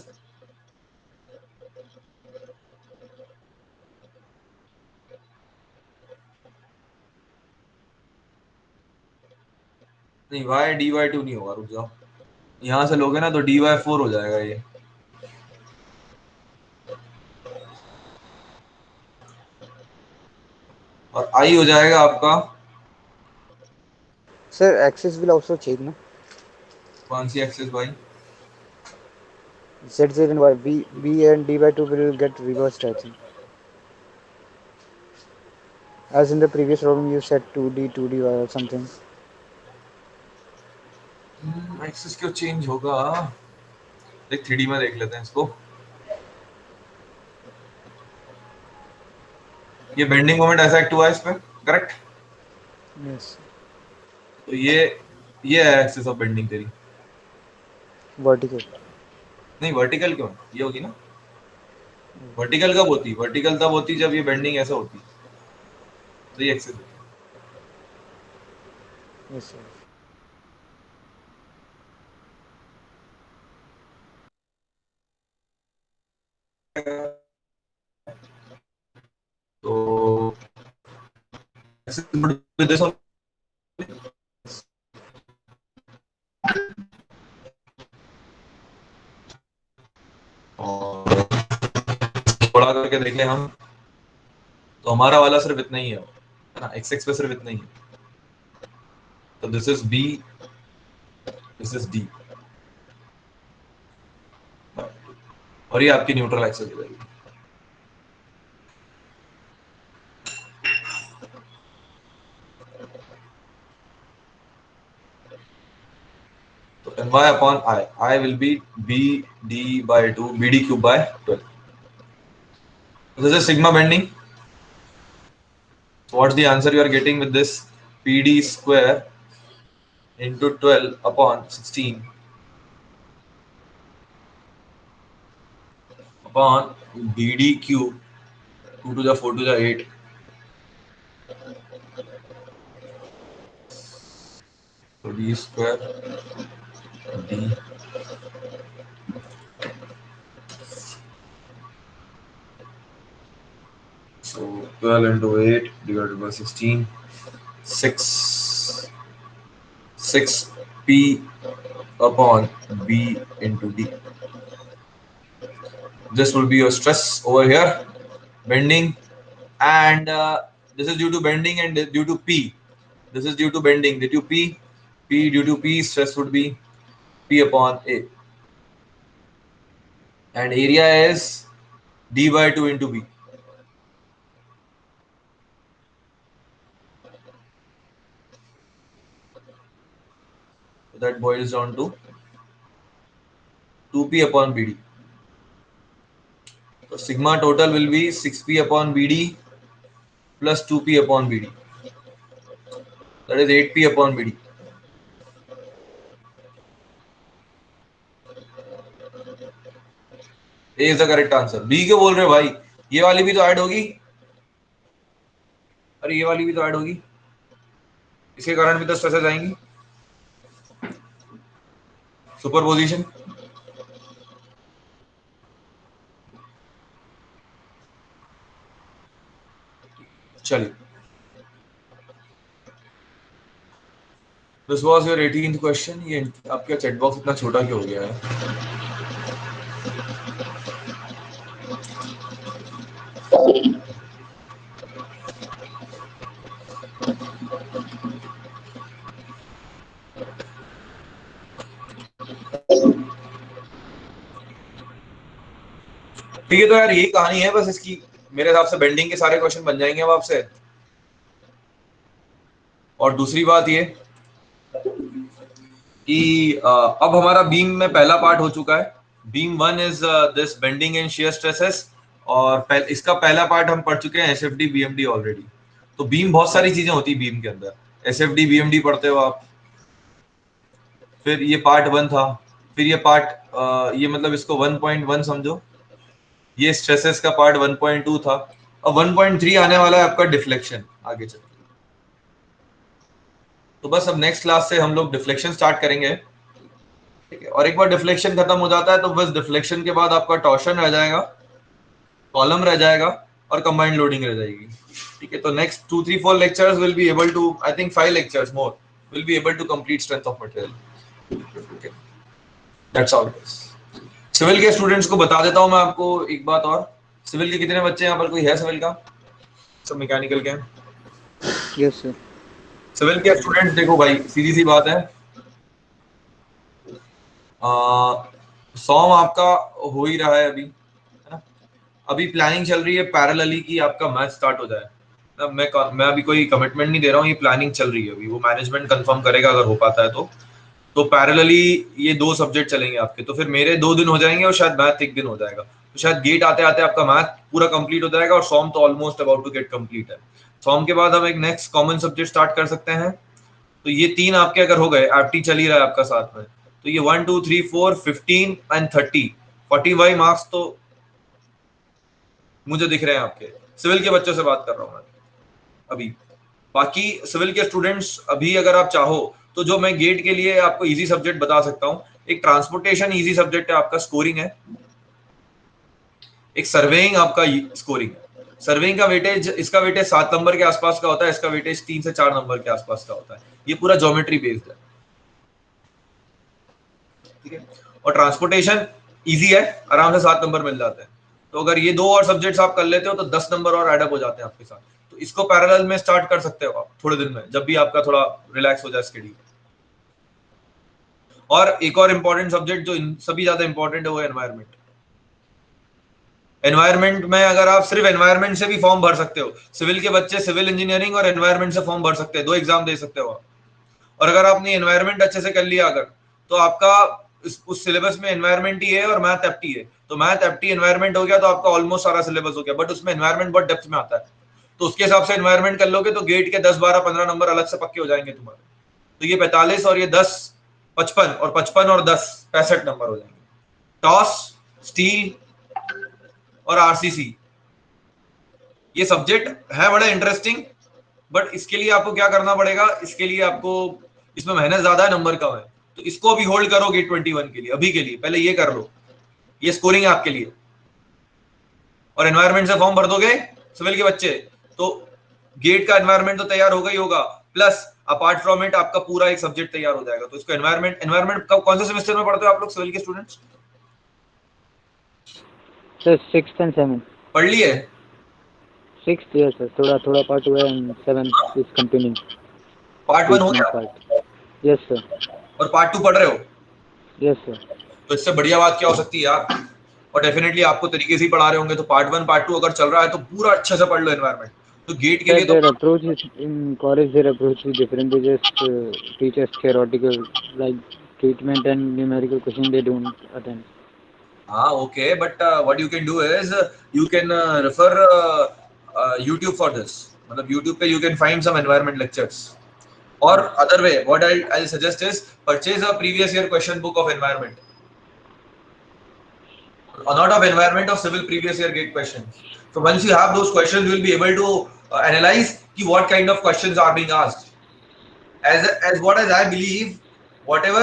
नहीं, y d by 2 नहीं होगा, रुक जाओ। यहां से लोगे ना तो d by 4 हो जाएगा ये। और I हो जाएगा आपका, Sir, axis will also change, no? कौन सी एक्सिस भाई? Z, Z and Y. B and D by 2 will get reversed, I think. As in the previous problem, you said 2D, 2DY or something. Axis क्यों change होगा? देख 3D में देख लेते हैं इसको। ये बेंडिंग मोमेंट ऐसा एक्ट हुआ है इस पे, करेक्ट? Yes. तो ये है एक्सिस ऑफ बेंडिंग तेरी। Vertical. नहीं, वर्टिकल क्यों? ये होगी ना। वर्टिकल कब होती? वर्टिकल तब होती जब ये बेंडिंग ऐसा होती, तो ये एक्सिस Yes, sir. तो with this one. और थोड़ा करके देखें हम, तो हमारा वाला सिर्फ इतना ही है ना, एक्स एक्स पे सिर्फ इतना ही है। तो this is B, this is D, और ये आपकी न्यूट्रल एक्सिस हो जाएगी। तो ny upon I will be bd by 2, bd cube by 12. This is sigma bending. So what's the answer you are getting with this? PD square into 12 upon 16 upon BD cube, 2 to the 4 to the 8. So D square D. So 12 into 8 divided by 16. 6P upon B into D. This will be your stress over here, bending, and this is due to bending and due to P. This is due to bending, due to P. P due to P, stress would be P upon A. And area is D by 2 into B. So that boils down to 2P upon BD. So sigma total will be 6P upon BD plus 2P upon BD. That is 8P upon BD. A is the correct answer. B क्यों बोल रहे हो भाई? ये वाली भी तो add होगी, अरे ये वाली भी तो ऐड होगी, इसके कारण भी तो स्ट्रेसेस आएंगी। सुपरपोजिशन। चलिए, this was your 18th question. ये आपका चैट बॉक्स इतना छोटा क्यों हो गया है? ठीक है, तो यार यही कहानी है बस इसकी। मेरे हिसाब से बेंडिंग के सारे क्वेश्चन बन जाएंगे अब आपसे। और दूसरी बात ये कि अब हमारा बीम में पहला पार्ट हो चुका है। Beam 1 is this bending and shear stresses, और इसका पहला पार्ट हम पढ़ चुके हैं एसएफडी बीएमडी ऑलरेडी। तो बीम बहुत सारी चीजें होती है बीम के अंदर, एसएफडी बीएमडी पढ़ते हो आप, फिर ये पार्ट 1 था, फिर ये पार्ट ये मतलब इसको 1.1 समझो, ये स्ट्रेसेस का पार्ट 1.2 था। अब 1.3 आने वाला है आपका डिफ्लेक्शन आगे चल। तो बस अब नेक्स्ट क्लास से हम लोग डिफ्लेक्शन स्टार्ट करेंगे, ठीक है। और एक बार डिफ्लेक्शन खत्म हो जाता है तो बस डिफ्लेक्शन के बाद आपका टॉर्शन रह जाएगा, कॉलम रह जाएगा, और कंबाइंड लोडिंग रह जाएगी, ठीक है। तो next 2, 3, 4 lectures will be able to, I think 5 lectures more will be able to complete strength of material. That's all. Civil के स्टूडेंट्स को बता देता हूं मैं आपको एक बात और। सिविल के कितने बच्चे यहाँ पर, कोई है सिविल का? सब मैकेनिकल के हैं? Yes sir. सिविल के स्टूडेंट्स देखो भाई, सीधी सी बात है, सॉम आपका हो ही रहा है अभी, है ना। अभी प्लानिंग चल रही है पैरेलली कि आपका मैच स्टार्ट हो जाए। मैं अभी कोई कमिटमेंट नहीं दे रहा हूँ, ये प्लानिंग चल रही है अभी, वो मैनेजमेंट कंफर्म करेगा अगर हो पाता है तो पैरेलली ये 2 सब्जेक्ट चलेंगे आपके। तो फिर मेरे 2 दिन हो जाएंगे और शायद मैथ 1 दिन हो जाएगा। तो शायद गेट आते आते आपका मैथ पूरा कंप्लीट हो जाएगा, और सॉम तो almost about to get complete है। सॉम के बाद हम एक नेक्स्ट कॉमन सब्जेक्ट स्टार्ट कर सकते हैं। तो ये 3 आपके अगर हो गए, एप्टी चल ही रहा है आपका साथ में, तो ये 1, 2, 3, 4, 15 एंड 30, 45 मार्क्स तो मुझे दिख रहे हैं आपके। सिविल के बच्चों से बात कर रहा हूं मैं अभी। बाकी सिविल के स्टूडेंट्स अभी अगर आप चाहो तो जो मैं गेट के लिए आपको इजी सब्जेक्ट बता सकता हूं, एक ट्रांसपोर्टेशन इजी सब्जेक्ट है आपका, स्कोरिंग है, एक सर्वेइंग आपका स्कोरिंग है। सर्विंग का वेटेज, इसका वेटेज 7 नंबर के आसपास का होता है, इसका वेटेज 3 से 4 नंबर के आसपास का होता है। ये पूरा ज्योमेट्री बेस्ड है, ठीक है। और ट्रांसपोर्टेशन इजी है, आराम से 7 नंबर मिल जाते हैं। तो अगर ये 2 और सब्जेक्ट्स आप कर लेते हो तो 10 नंबर और एडअप हो जाते हैं आपके साथ। तो इसको पैरेलल में स्टार्ट कर सकते हो आप थोड़े दिन में, जब भी आपका थोड़ा रिलैक्स हो जाए स्टडी। और एक और इंपॉर्टेंट सब्जेक्ट जो सभी ज्यादा इंपॉर्टेंट है वो है एनवायरमेंट। एनवायरमेंट में अगर आप सिर्फ एनवायरमेंट से भी फॉर्म भर सकते हो, सिविल के बच्चे सिविल इंजीनियरिंग और एनवायरमेंट से फॉर्म भर सकते हैं, 2 एग्जाम दे सकते हो आप। और अगर आपने एनवायरमेंट अच्छे से कर लिया अगर, तो आपका उस सिलेबस में एनवायरमेंट ही है और मैथ एप्टी है, तो मैथ एप्टी एनवायरमेंट हो गया तो आपका ऑलमोस्ट सारा सिलेबस हो गया। बट उसमें एनवायरमेंट बहुत डेप्थ में आता है, तो उसके हिसाब से एनवायरमेंट कर लोगे तो गेट के 10 12 15 नंबर अलग से पक्के हो जाएंगे तुम्हारे। तो ये 45 और ये 10 55, और 55 और 10 65 नंबर हो जाएंगे। टॉस, स्टील और आरसीसी, ये सब्जेक्ट है बड़ा इंटरेस्टिंग। बट इसके लिए आपको क्या करना पड़ेगा, इसके लिए आपको, इसमें मेहनत ज्यादा है, नंबर कम है। तो इसको अभी होल्ड करो गेट 21 के लिए, अभी के लिए पहले ये कर लो, ये स्कोरिंग है आपके लिए। और एनवायरमेंट से फॉर्म भर दोगे सिविल के बच्चे तो गेट का एनवायरमेंट तो तैयार होगा ही होगा, प्लस अपार्ट फ्रॉम इट आपका पूरा एक सब्जेक्ट तैयार हो जाएगा। तो इसको एनवायरमेंट, एनवायरमेंट कौन से सेमेस्टर में पढ़ते हो आप लोग सिविल के students? Sir 6th and 7th। पढ़ लिए? 6th year सर, थोड़ा थोड़ा पार्ट हुआ है and 7th is continuing। Part 1 हो 8th गया part। Yes sir। और पार्ट 2 पढ़ रहे हो? Yes sir। तो इससे बढ़िया बात क्या हो सकती है यार। और डेफिनेटली आपको तरीके से ही पढ़ा रहे होंगे, तो पार्ट 1 पार्ट 2 अगर चल रहा है तो पूरा अच्छे से पढ़ लो एनवायरमेंट। तो गेट के Sir, लिए तो their approach is in college. Their approach is different. They just teach us theoretical, like treatment and numerical question. They don't attend. हाँ okay, but what you can do is you can refer YouTube for this. मतलब YouTube पे you can find some environment lectures. और other way what I suggest is purchase a previous year question book of environment, not of environment, of civil previous year gate questions. So once you have those questions, you will be able to analyze what kind of questions are being asked. As I believe, whatever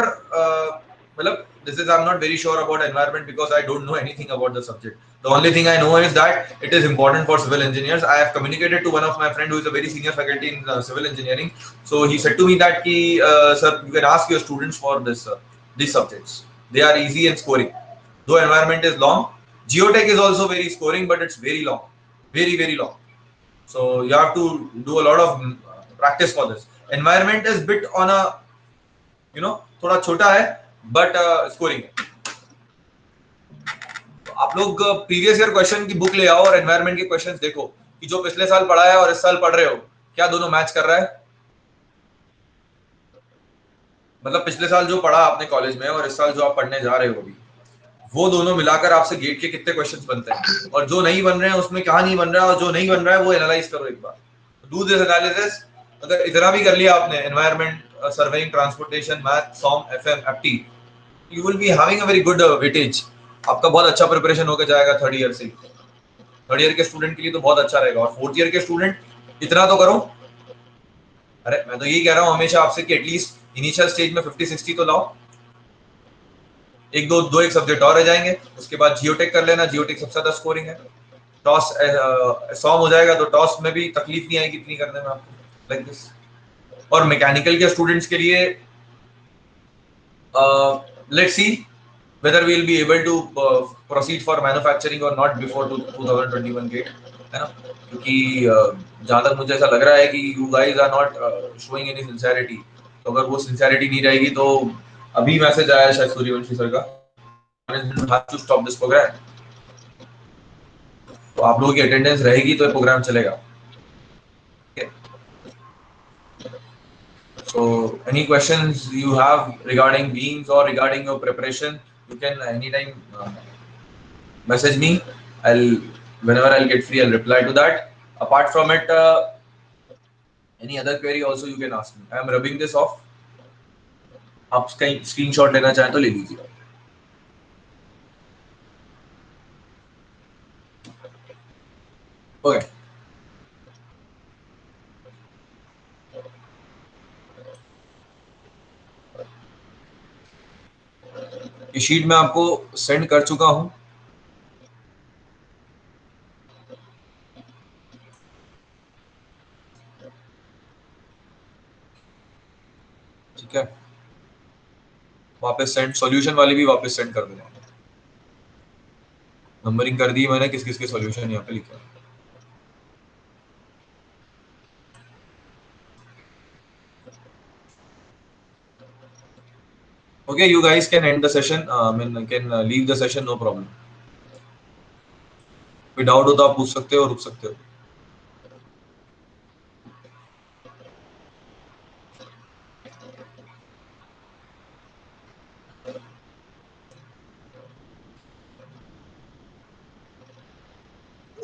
this is, I'm not very sure about environment because I don't know anything about the subject. The only thing I know is that it is important for civil engineers. I have communicated to one of my friend who is a very senior faculty in civil engineering. So he said to me that sir, you can ask your students for these subjects. They are easy and scoring. Though environment is long, geotech is also very scoring, but it's very long, very long. So you have to do a lot of practice for this. Environment is bit on a थोड़ा छोटा है, but scoring है। तो आप लोग previous year question की book ले आओ और एनवायरमेंट के क्वेश्चंस देखो कि जो पिछले साल पढ़ा है और इस साल पढ़ रहे हो क्या दोनों मैच कर रहा है। मतलब पिछले साल जो पढ़ा आपने कॉलेज में और इस साल जो आप पढ़ने जा रहे हो अभी, वो दोनों मिलाकर आपसे गेट के कितने क्वेश्चंस बनते हैं, और जो नहीं बन रहे हैं उसमें क्या नहीं बन रहा है, और जो नहीं बन रहा है वो एनालाइज करो एक बार। Do this analysis. अगर इतना भी कर लिया आपने, environment, surveying, transportation, math, SOM, FM, apti, you will be having a very good weightage. आपका बहुत अच्छा प्रिपरेशन होकर जाएगा थर्ड ईयर से। थर्ड ईयर के स्टूडेंट के लिए तो बहुत अच्छा रहेगा। और फोर्थ ईयर के स्टूडेंट इतना तो करो। अरे मैं तो यही कह रहा हूँ हमेशा आपसे कि एटलीस्ट इनिशियल स्टेज में 50-60 तो लाओ। एक सब्जेक्ट और रह जाएंगे, उसके बाद जियोटेक कर लेना। जियोटेक सबसे ज्यादा स्कोरिंग है। टॉस सॉम हो जाएगा तो टॉस में भी तकलीफ नहीं आएगी इतनी करने में आपको, लाइक दिस। और मैकेनिकल के स्टूडेंट्स के लिए let's see whether we will be able to proceed for manufacturing or not before 2021 gate, है ना। क्योंकि जहां तक मुझे ऐसा लग रहा है कि you guys are not showing any sincerity। तो अगर वो sincerity नहीं रहेगी तो अभी मैसेज आया है शायद सूर्यवंशी सर का, management has to stop this program। तो आप लोगों की अटेंडेंस रहेगी तो ये प्रोग्राम चलेगा। So any questions you have regarding beams or regarding your preparation, you can anytime message me. Whenever I'll get free, I'll reply to that. Apart from it, any other query also you can ask me. I am rubbing this off. आप कहीं screenshot लेना चाहें तो ले लीजिए। Okay, ये sheet मैं आपको सेंड कर चुका हूं। ठीक है, वापस सेंड, सॉल्यूशन वाली भी वापस सेंड कर देना। नंबरिंग कर दी मैंने, किस किस के सॉल्यूशन यहाँ पे लिखा है। Okay, you guys can end the session. Can leave the session, no problem. कोई डाउट हो तो आप पूछ सकते हो, रुक सकते हो।